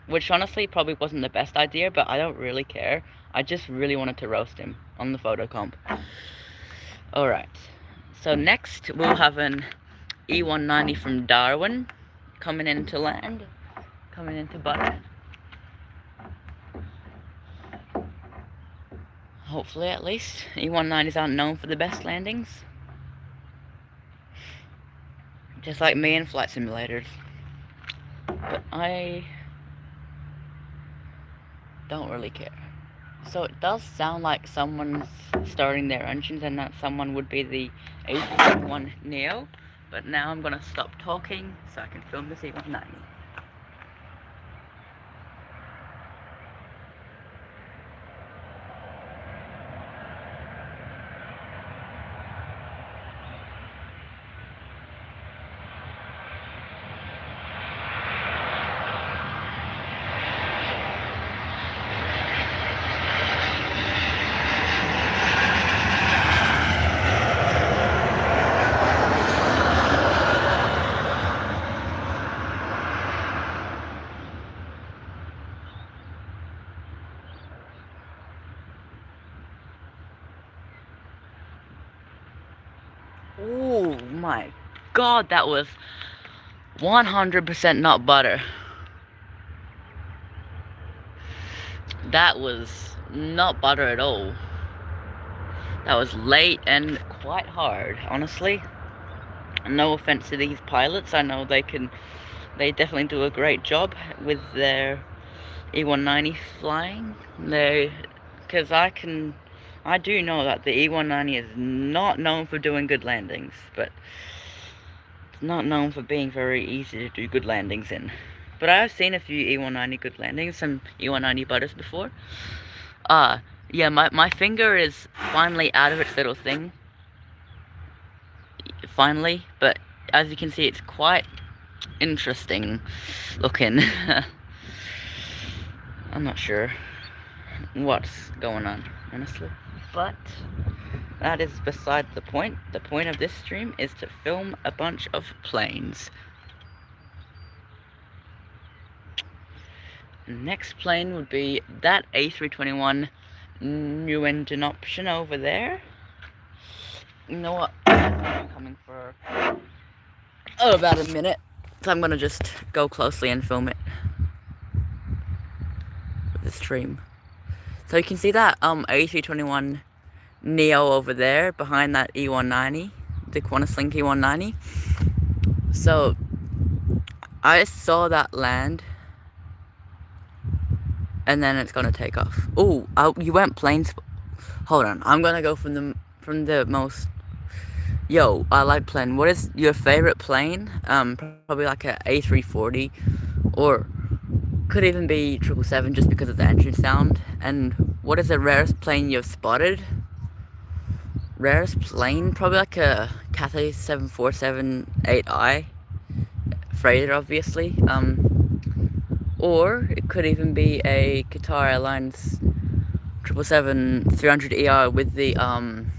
Which honestly probably wasn't the best idea, but I don't really care. I just really wanted to roast him on the photo comp. Alright, so next we'll have an E190 from Darwin coming into land, coming into butter. Hopefully, at least. E190s aren't known for the best landings. Just like me in flight simulators. But I don't really care. So it does sound like someone's starting their engines, and that someone would be the A321 Neo. But now I'm gonna stop talking so I can film this E190. Oh my god, that was 100% not butter. That was not butter at all. That was late and quite hard, honestly. No offense to these pilots, I know they definitely do a great job with their E190 flying. Because I do know that the E190 is not known for doing good landings, but it's not known for being very easy to do good landings in. But I've seen a few E190 good landings, some E190 butters before. Yeah, my finger is finally out of its little thing. Finally, but as you can see, it's quite interesting looking. I'm not sure what's going on, honestly. But that is beside the point. The point of this stream is to film a bunch of planes. Next plane would be that A321 new engine option over there. You know what? I'm coming for about a minute, so I'm gonna just go closely and film it with the stream. So you can see that A321 Neo over there behind that E190, the Qantas Link E190. So I saw that land, and then it's gonna take off. Oh, you went planes. Hold on, I'm gonna go from the most. Yo, IlikePlen. What is your favorite plane? Probably like a A340, or could even be 777 just because of the engine sound. And what is the rarest plane you've spotted? Rarest plane, probably like a Cathay 7478i freighter, obviously. Or it could even be a Qatar Airlines 777-300ER with the I'm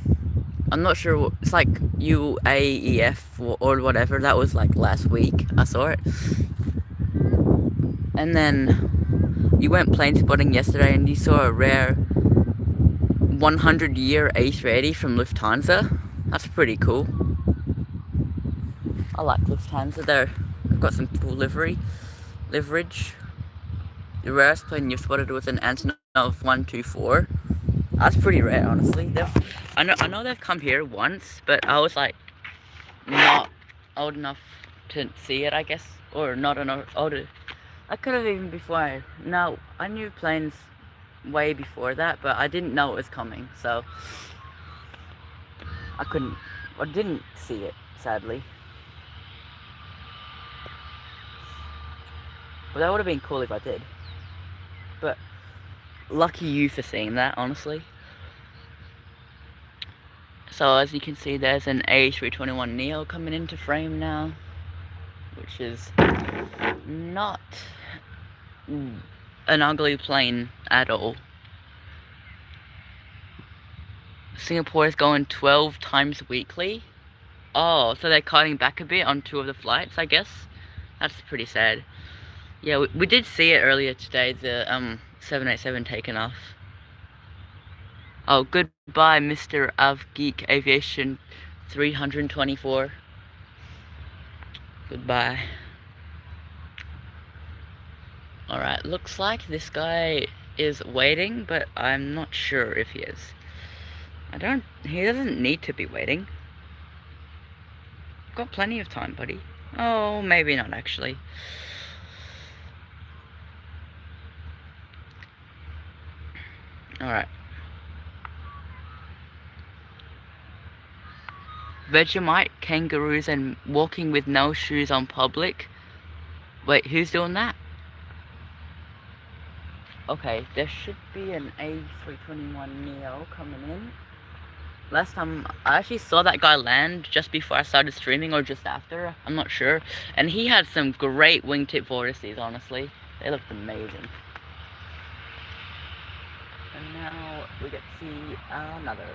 not sure what, it's like UAEF or whatever. That was like last week I saw it. And then you went plane spotting yesterday and you saw a rare 100-year A380 from Lufthansa. That's pretty cool. I like Lufthansa. They've got some cool livery. Liverage. The rarest plane you spotted was an Antonov 124. That's pretty rare, honestly. I know they've come here once, but I was like not old enough to see it, I guess, or not enough older. I could have even before. No, I knew planes way before that, but I didn't know it was coming, so I didn't see it, sadly. But that would have been cool if I did. But lucky you for seeing that, honestly. So as you can see, there's an A321neo coming into frame now, which is not an ugly plane at all. Singapore is going 12 times weekly. Oh, so they're cutting back a bit on 2 of the flights, I guess. That's pretty sad. Yeah, we did see it earlier today, the 787 taken off. Oh, goodbye, Mr. Geek Aviation 324. Goodbye. Alright, looks like this guy is waiting, but I'm not sure if he is. He doesn't need to be waiting. Got plenty of time, buddy. Oh, maybe not actually. Alright. Vegemite, kangaroos, and walking with no shoes on public. Wait, who's doing that? Okay, there should be an A321neo coming in. Last time, I actually saw that guy land just before I started streaming, or just after, I'm not sure. And he had some great wingtip vortices, honestly. They looked amazing. And now we get to see another.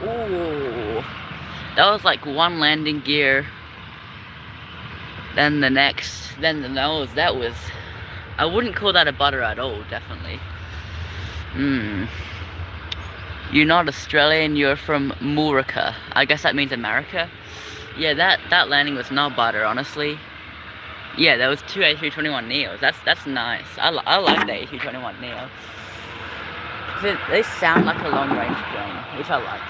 Ooh, that was like one landing gear, then the next, then the nose. That was, I wouldn't call that a butter at all, definitely. You're not Australian, you're from Murica. I guess that means America. Yeah, that landing was not butter, honestly. Yeah, there was 2 A321neos. That's nice. I like the A321neo. They sound like a long-range plane, which I like.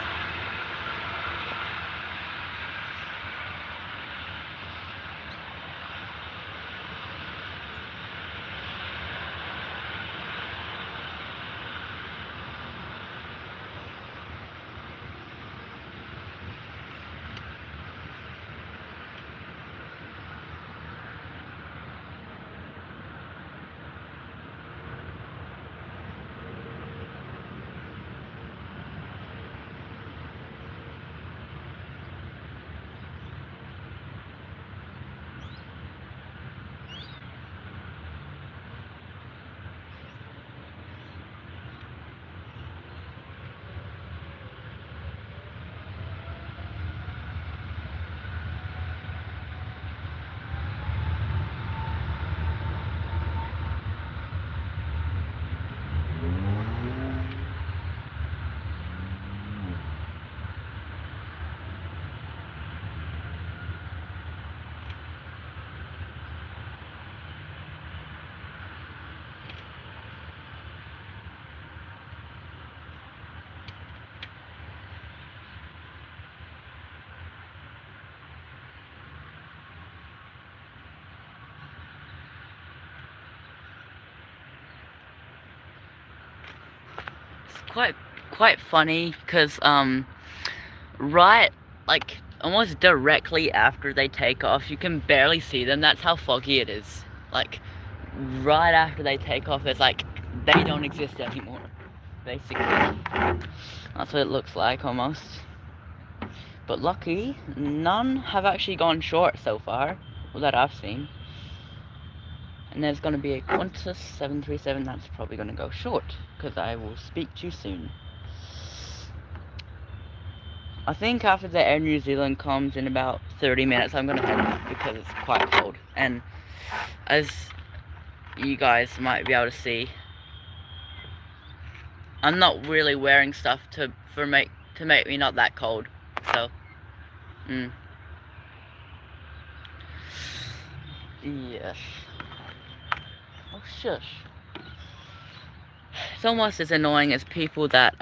quite funny because right, like almost directly after they take off, you can barely see them. That's how foggy it is. Like right after they take off, it's like they don't exist anymore, basically. That's what it looks like almost. But lucky, none have actually gone short so far, that I've seen. And there's going to be a Qantas 737 that's probably going to go short, because I will speak to you soon. I think after the Air New Zealand comes in about 30 minutes, I'm going to head because it's quite cold. And as you guys might be able to see, I'm not really wearing stuff to make me not that cold. So, yes. Oh shush. It's almost as annoying as people that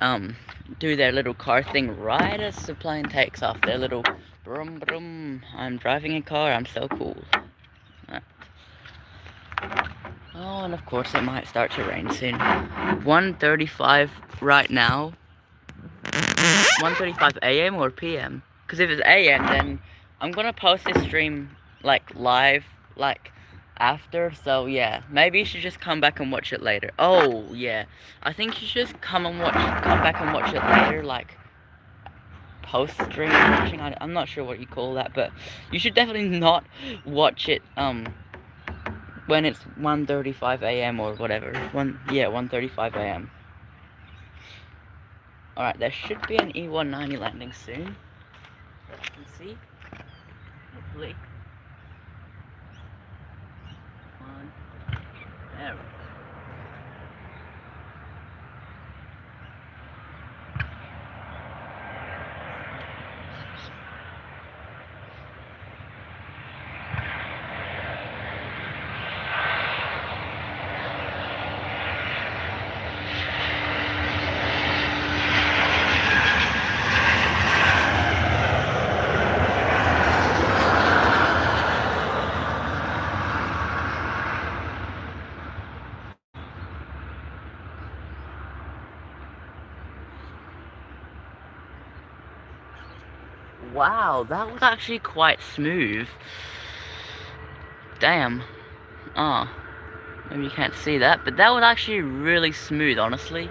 do their little car thing right as the plane takes off. Their little brum brum. I'm driving a car. I'm so cool. Oh, and of course it might start to rain soon. 1:35 right now. 1:35 a.m. or p.m. Because if it's a.m. then I'm gonna post this stream like live, like after. So yeah, maybe you should just come back and watch it later. Oh yeah, I think you should just come back and watch it later, like post stream watching. I'm not sure what you call that, but you should definitely not watch it when it's 1:35 a.m. or whatever. 1:35 a.m. Alright, there should be an E190 landing soon. As you can see. Hopefully. There we go. Wow, that was actually quite smooth. Damn. Oh, maybe you can't see that, but that was actually really smooth, honestly.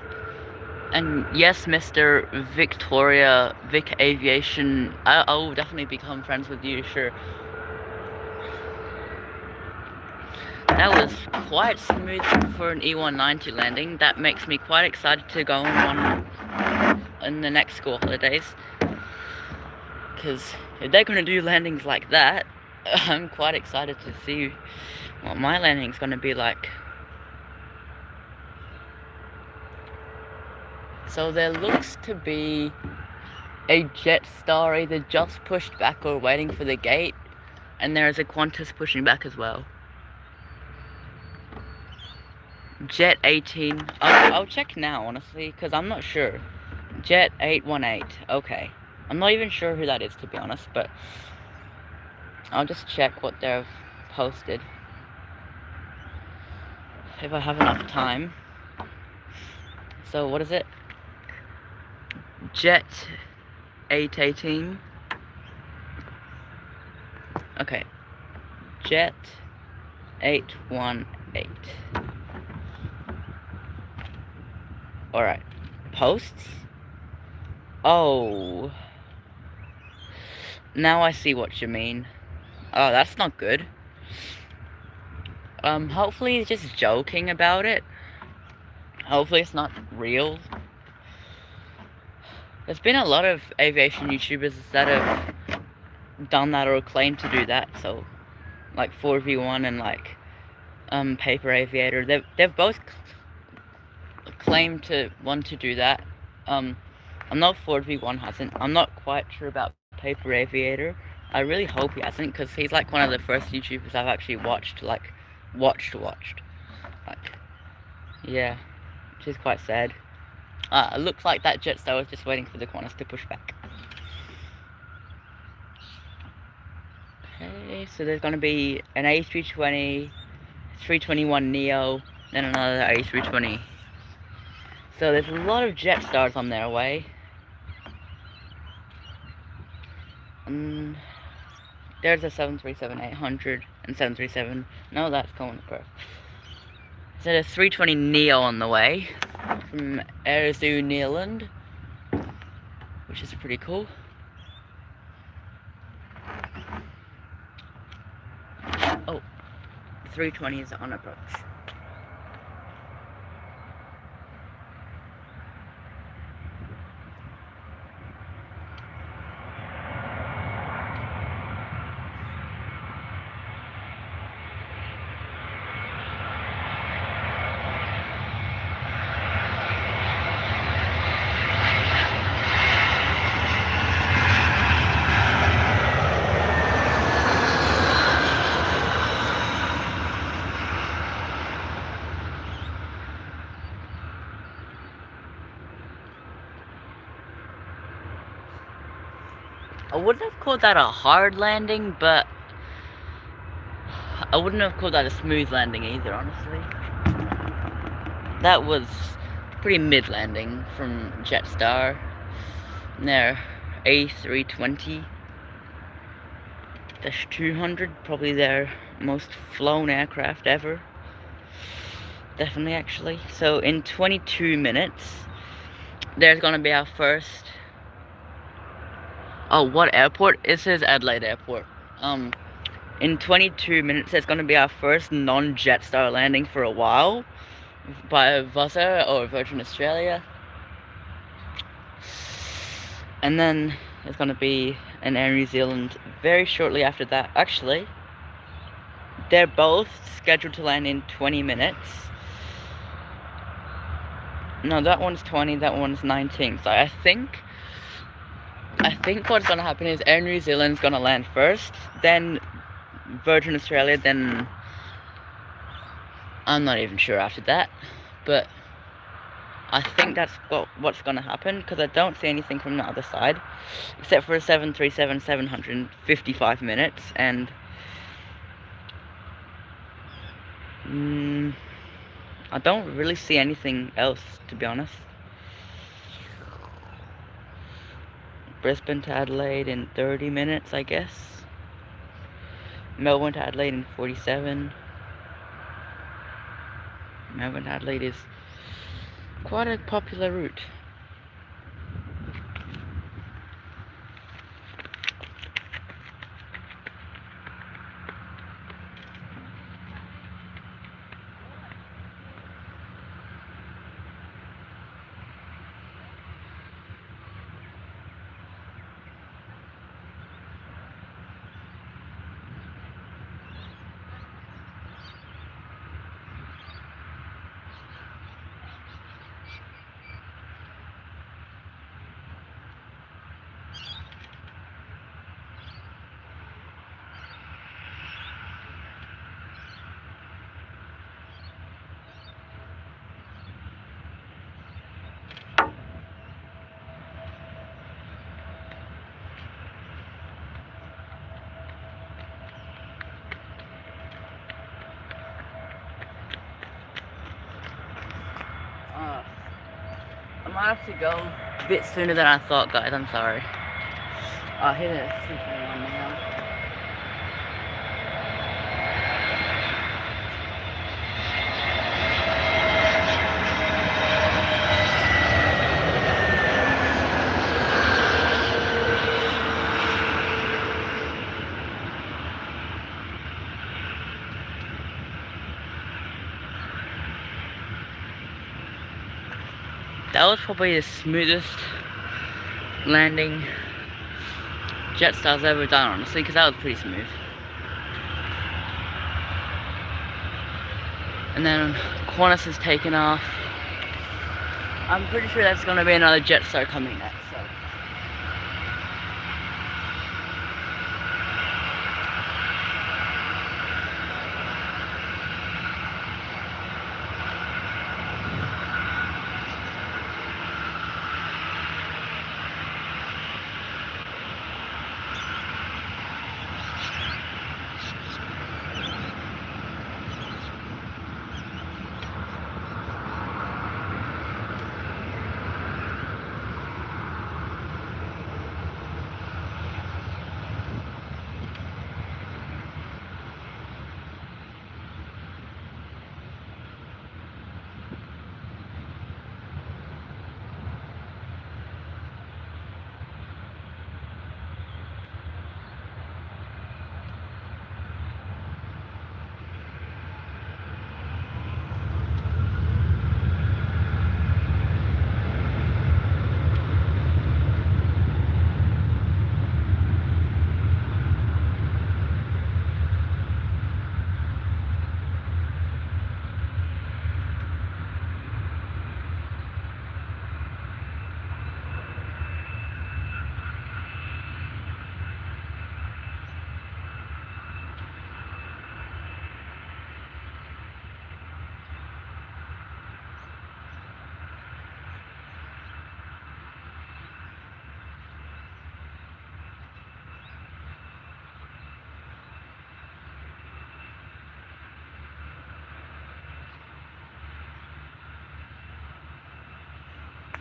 And yes, Mr. Vic Aviation, I will definitely become friends with you, sure. That was quite smooth for an E190 landing. That makes me quite excited to go on one in the next school holidays. Because if they're going to do landings like that, I'm quite excited to see what my landing's going to be like. So there looks to be a Jetstar either just pushed back or waiting for the gate, and there is a Qantas pushing back as well. Jet 18. I'll check now, honestly, because I'm not sure. Jet 818. Okay. I'm not even sure who that is, to be honest, but I'll just check what they've posted if I have enough time. So what is it? Jet 818. Okay. Jet 818. Alright. Posts? Oh. Now I see what you mean. Oh, that's not good. Hopefully he's just joking about it. Hopefully it's not real. There's been a lot of aviation YouTubers that have done that or claim to do that, so like 4v1 and like Paper Aviator, they've both claimed to want to do that. I'm not 4v1 hasn't. I'm not quite sure about Paper Aviator. I really hope he hasn't, because he's like one of the first YouTubers I've actually watched. Like watched. Like, yeah, which is quite sad. It looks like that Jetstar was just waiting for the Qantas to push back. Okay, so there's going to be an A320, 321neo, then another A320. So there's a lot of Jetsstars on their way. There's a 737-800 and 737. No, that's going to There's a 320 Neo on the way from Airzo, New Zealand, which is pretty cool. Oh, 320 is on approach. I wouldn't have called that a hard landing, but I wouldn't have called that a smooth landing either, honestly. That was pretty mid landing from Jetstar. Their A320-200, probably their most flown aircraft ever. Definitely, actually. So in 22 minutes, there's gonna be our first. Oh, what airport? It says Adelaide Airport. In 22 minutes, there's gonna be our first non-Jetstar landing for a while by Vuzzer or Virgin Australia. And then there's gonna be an Air New Zealand very shortly after that. Actually, they're both scheduled to land in 20 minutes. No, that one's 20, that one's 19. So I think what's gonna happen is Air New Zealand's gonna land first, then Virgin Australia, then I'm not even sure after that, but I think that's what's gonna happen, because I don't see anything from the other side, except for a 737-755 minutes, and I don't really see anything else, to be honest. Brisbane to Adelaide in 30 minutes, I guess. Melbourne to Adelaide in 47. Melbourne to Adelaide is quite a popular route. I might have to go a bit sooner than I thought, guys. I'm sorry. I'll hit a C21 now. That was probably the smoothest landing Jetstar's ever done, honestly, because that was pretty smooth. And then Qantas is taken off. I'm pretty sure that's going to be another Jetstar coming next. So.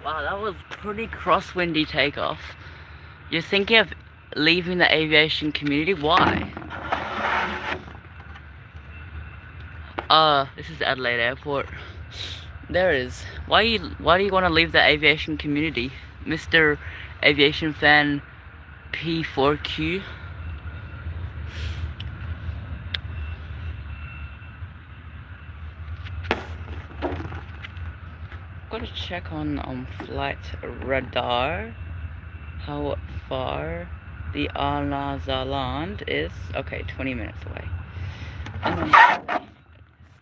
Wow, that was pretty crosswindy takeoff. You're thinking of leaving the aviation community? Why? This is Adelaide Airport. There it is. Why do you want to leave the aviation community, Mr. Aviation Fan P4Q? Gotta check on flight radar how far the Anazaland is. Okay, 20 minutes away. And then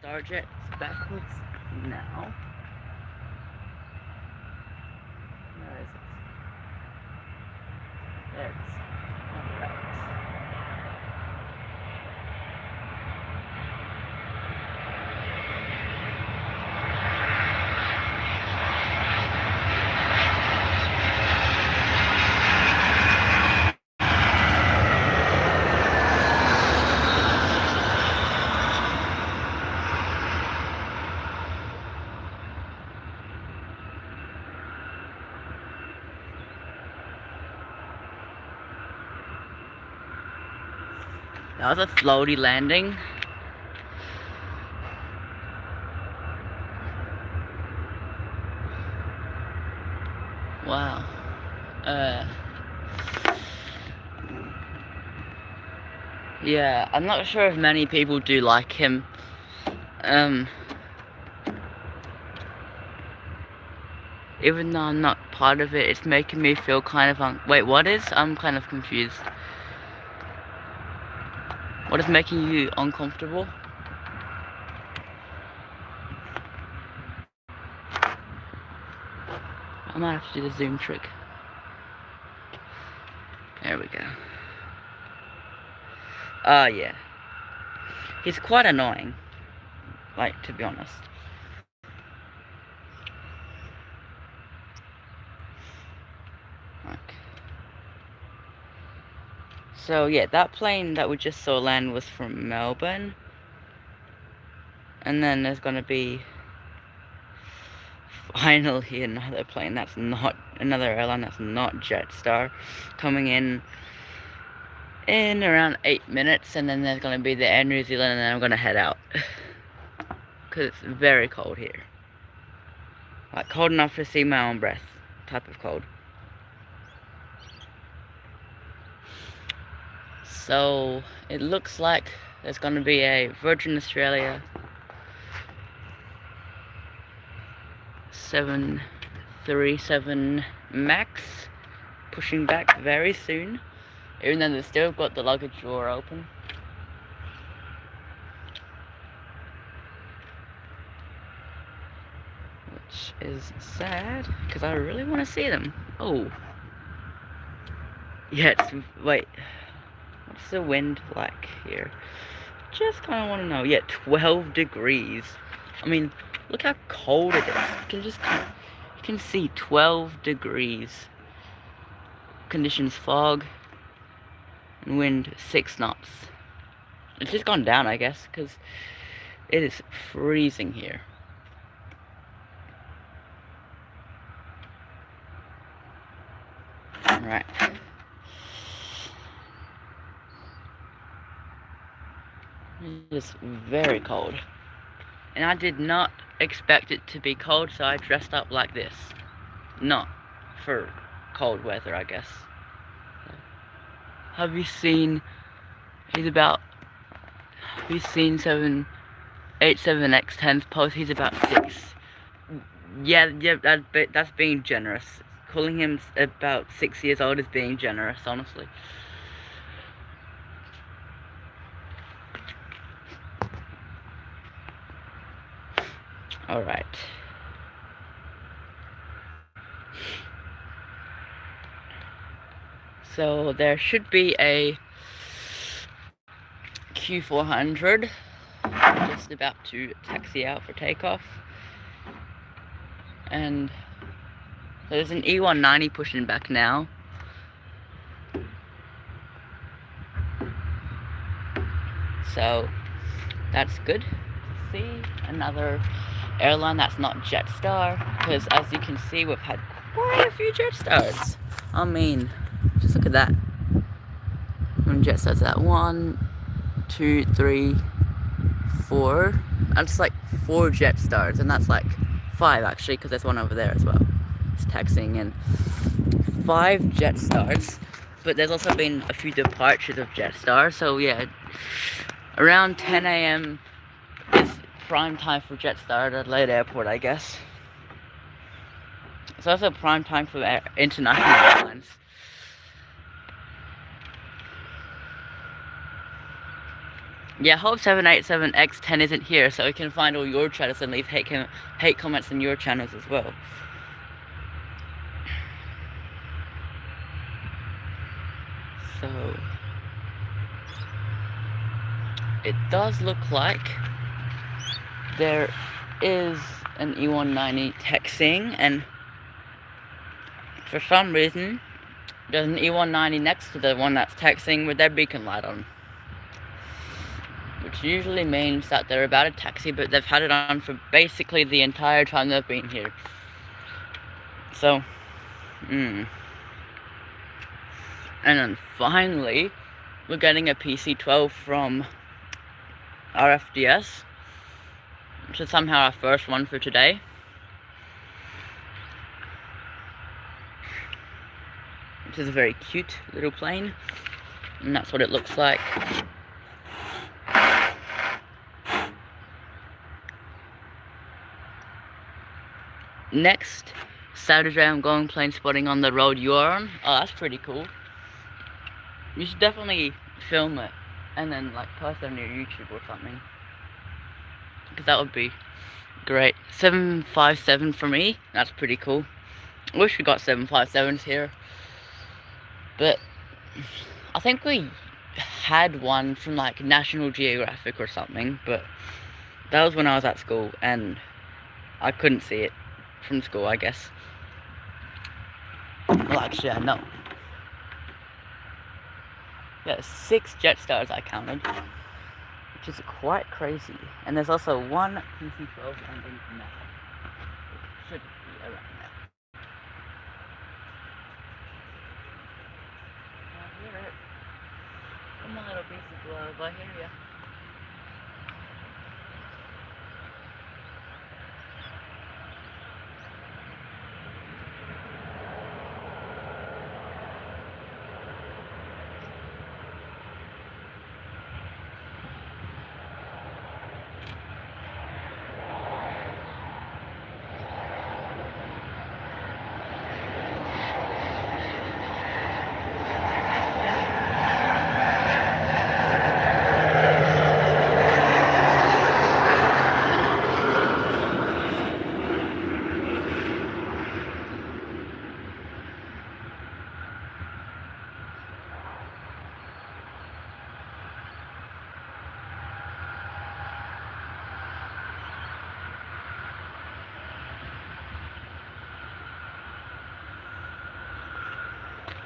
Starjet's backwards now. Where is it? There it is. Alright. That was a floaty landing. Wow. Yeah, I'm not sure if many people do like him. Even though I'm not part of it, it's making me feel kind of wait, what is? I'm kind of confused. What is making you uncomfortable? I might have to do the zoom trick. There we go. Yeah. He's quite annoying. Like, to be honest. Okay. So, yeah, that plane that we just saw land was from Melbourne. And then there's gonna be finally another plane that's not, another airline that's not Jetstar coming in around 8 minutes, and then there's gonna be the Air New Zealand, and then I'm gonna head out because it's very cold here, like cold enough to see my own breath type of cold. So it looks like there's gonna be a Virgin Australia 737 Max pushing back very soon, even though they've still got the luggage door open. Which is sad, because I really want to see them. Oh. Yeah, wait. What's the wind like here? Just kind of want to know. Yeah, 12 degrees. I mean, look how cold it is. You can see 12 degrees. Conditions fog. And wind 6 knots. It's just gone down, I guess, because it is freezing here. Alright. It is very cold. And I did not expect it to be cold, so I dressed up like this. Not for cold weather, I guess. Have you seen 787X10's post? He's about 6. Yeah, that's being generous. Calling him about 6 years old is being generous, honestly. Alright. So there should be a Q400 just about to taxi out for takeoff. And there's an E190 pushing back now. So that's good to see. Another airline that's not Jetstar, because as you can see, we've had quite a few Jetsstars. I mean, just look at that. How many Jetsstars that? 1, 2, 3, 4. That's like 4 Jetsstars, and that's like 5 actually, because there's one over there as well. It's taxiing in. 5 Jetsstars, but there's also been a few departures of Jetstar. So yeah, around 10 a.m. is prime time for Jetstar at Adelaide Airport, I guess. It's also prime time for international airlines. Yeah, hope 787X10 isn't here, so we can find all your channels and leave hate comments in your channels as well. So it does look like there is an E190 taxiing, and for some reason there's an E190 next to the one that's taxiing with their beacon light on, which usually means that they're about to taxi, but they've had it on for basically the entire time they've been here. So, And then finally, we're getting a PC-12 from RFDS, which is somehow our first one for today. Which is a very cute little plane, and that's what it looks like. Next Saturday, I'm going plane spotting on the road you're on. Oh, that's pretty cool. You should definitely film it and then like post it on your YouTube or something, because that would be great. 757 for me, that's pretty cool. I wish we got 757s here, but I think we had one from like National Geographic or something, but that was when I was at school and I couldn't see it from school, I guess. Well, actually, I know. Yeah, 6 Jetsstars I counted, which is quite crazy. And there's also one PC-12 landing now. It should be around now. I hear it. Come on, little piece of glove, I hear ya.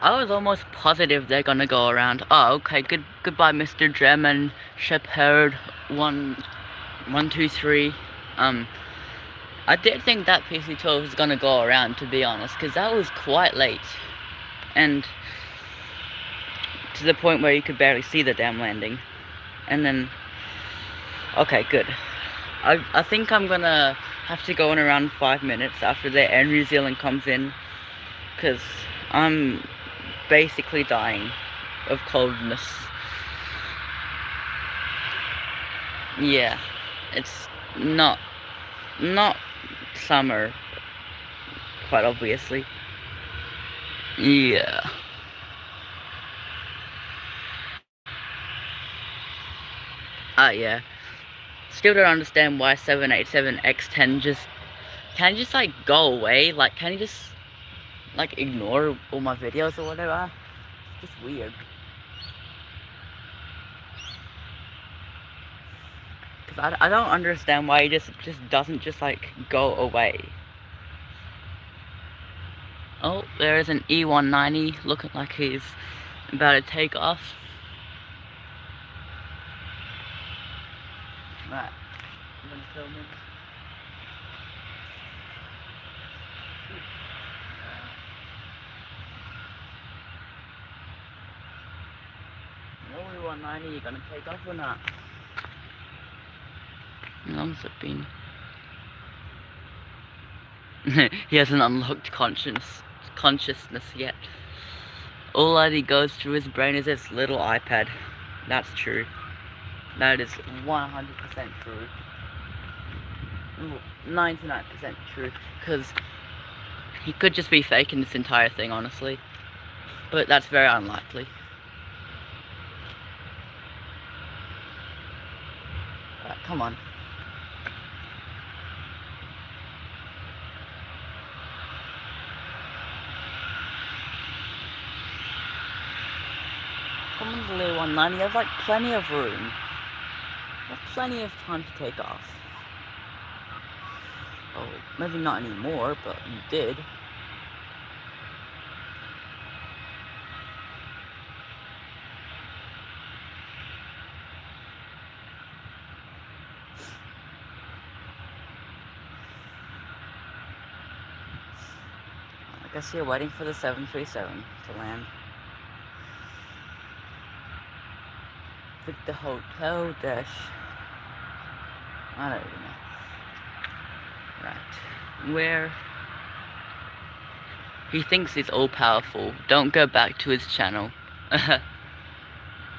I was almost positive they're gonna go around. Oh, okay. Goodbye, Mr. German Shepherd 123. I did think that PC-12 was gonna go around, to be honest, because that was quite late, and to the point where you could barely see the damn landing. And then, okay, good. I think I'm gonna have to go in around 5 minutes after the Air New Zealand comes in, because I'm basically dying of coldness. Yeah, it's not summer, quite obviously. Yeah. Yeah. Still don't understand why 787X10 can you just like go away? Like, can you just like ignore all my videos or whatever? It's just weird. Because I don't understand why he just doesn't just like go away. Oh, there is an E190 looking like he's about to take off. Right, I'm gonna film him. E190, you gonna take off or not? I'm zipping. He hasn't unlocked consciousness yet. All that he goes through his brain is this little iPad. That's true. That is 100% true. 99% true. Because he could just be faking this entire thing, honestly. But that's very unlikely. Right, come on. Come on, the little 190. You have like plenty of room. You have plenty of time to take off. Oh, maybe not anymore, but you did. I guess you're waiting for the 737 to land. Victor Hotel Dash. I don't even know. Right. Where he thinks he's all powerful. Don't go back to his channel.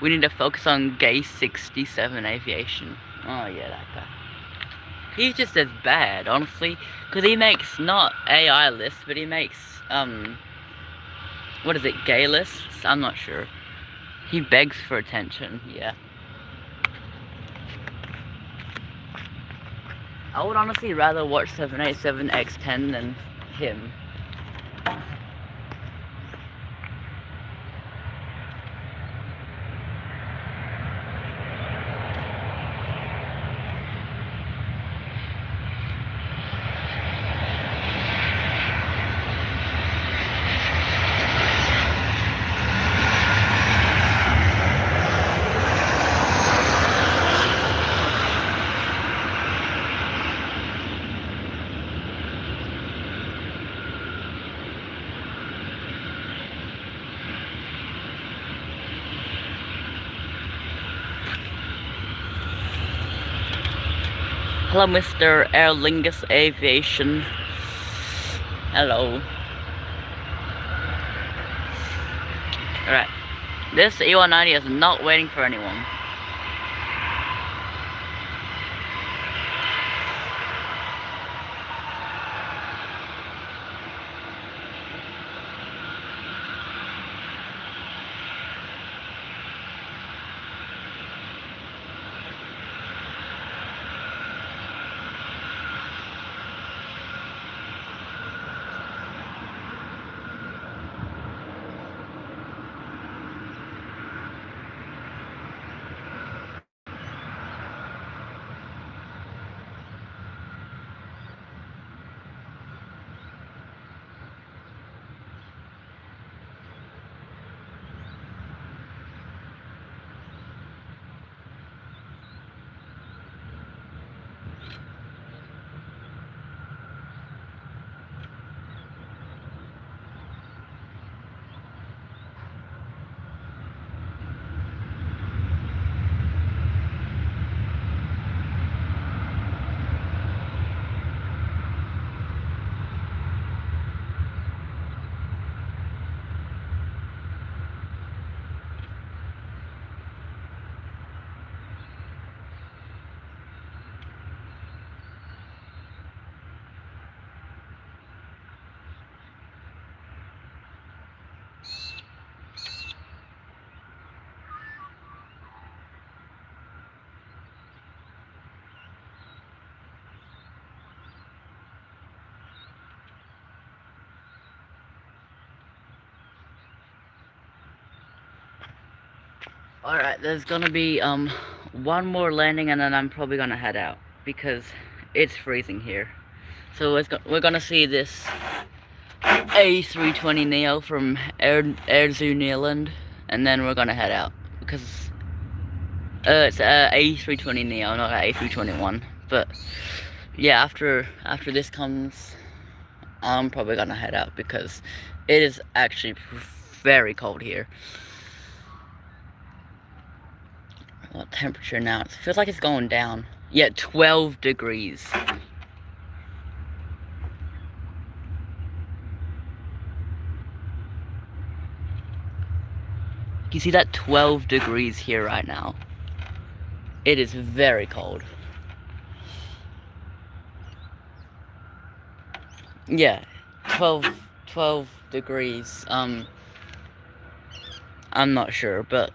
We need to focus on Gay 67 Aviation. Oh yeah, that guy. He's just as bad, honestly, because he makes not AI lists, but he makes what is it, gay lists? I'm not sure. He begs for attention. Yeah. I would honestly rather watch 787X10 than him. Hello, Mr. Aer Lingus Aviation. Hello. Alright. This E190 is not waiting for anyone. Alright, there's gonna be one more landing and then I'm probably gonna head out because it's freezing here. So we're gonna see this A320neo from Air Zoo New Zealand, and then we're gonna head out because it's A320neo, not A321. But yeah, after this comes, I'm probably gonna head out because it is actually very cold here. What temperature now? It feels like it's going down. Yeah, 12 degrees. You see that 12 degrees here right now? It is very cold. Yeah, 12 degrees. I'm not sure, but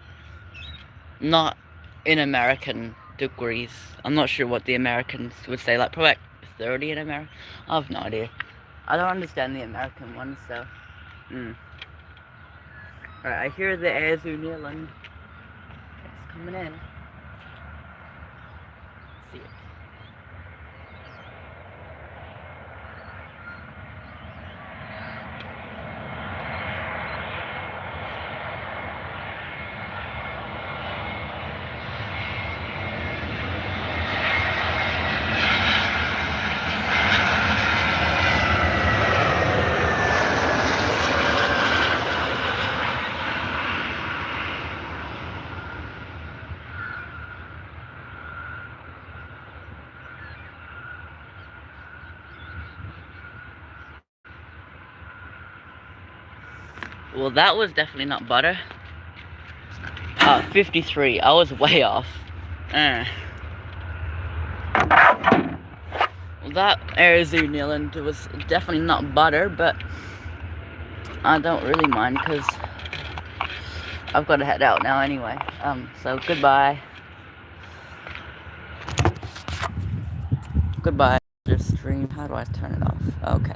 not in American degrees. I'm not sure what the Americans would say, like probably like 30 in America. I have no idea. I don't understand the American ones, so. Alright, I hear the air New Zealand. It's coming in. See it. Well, that was definitely not butter. 53. I was way off. Well, that Arizona New Zealand was definitely not butter, but I don't really mind because I've got to head out now anyway. So goodbye. Goodbye. Just stream. How do I turn it off? Okay.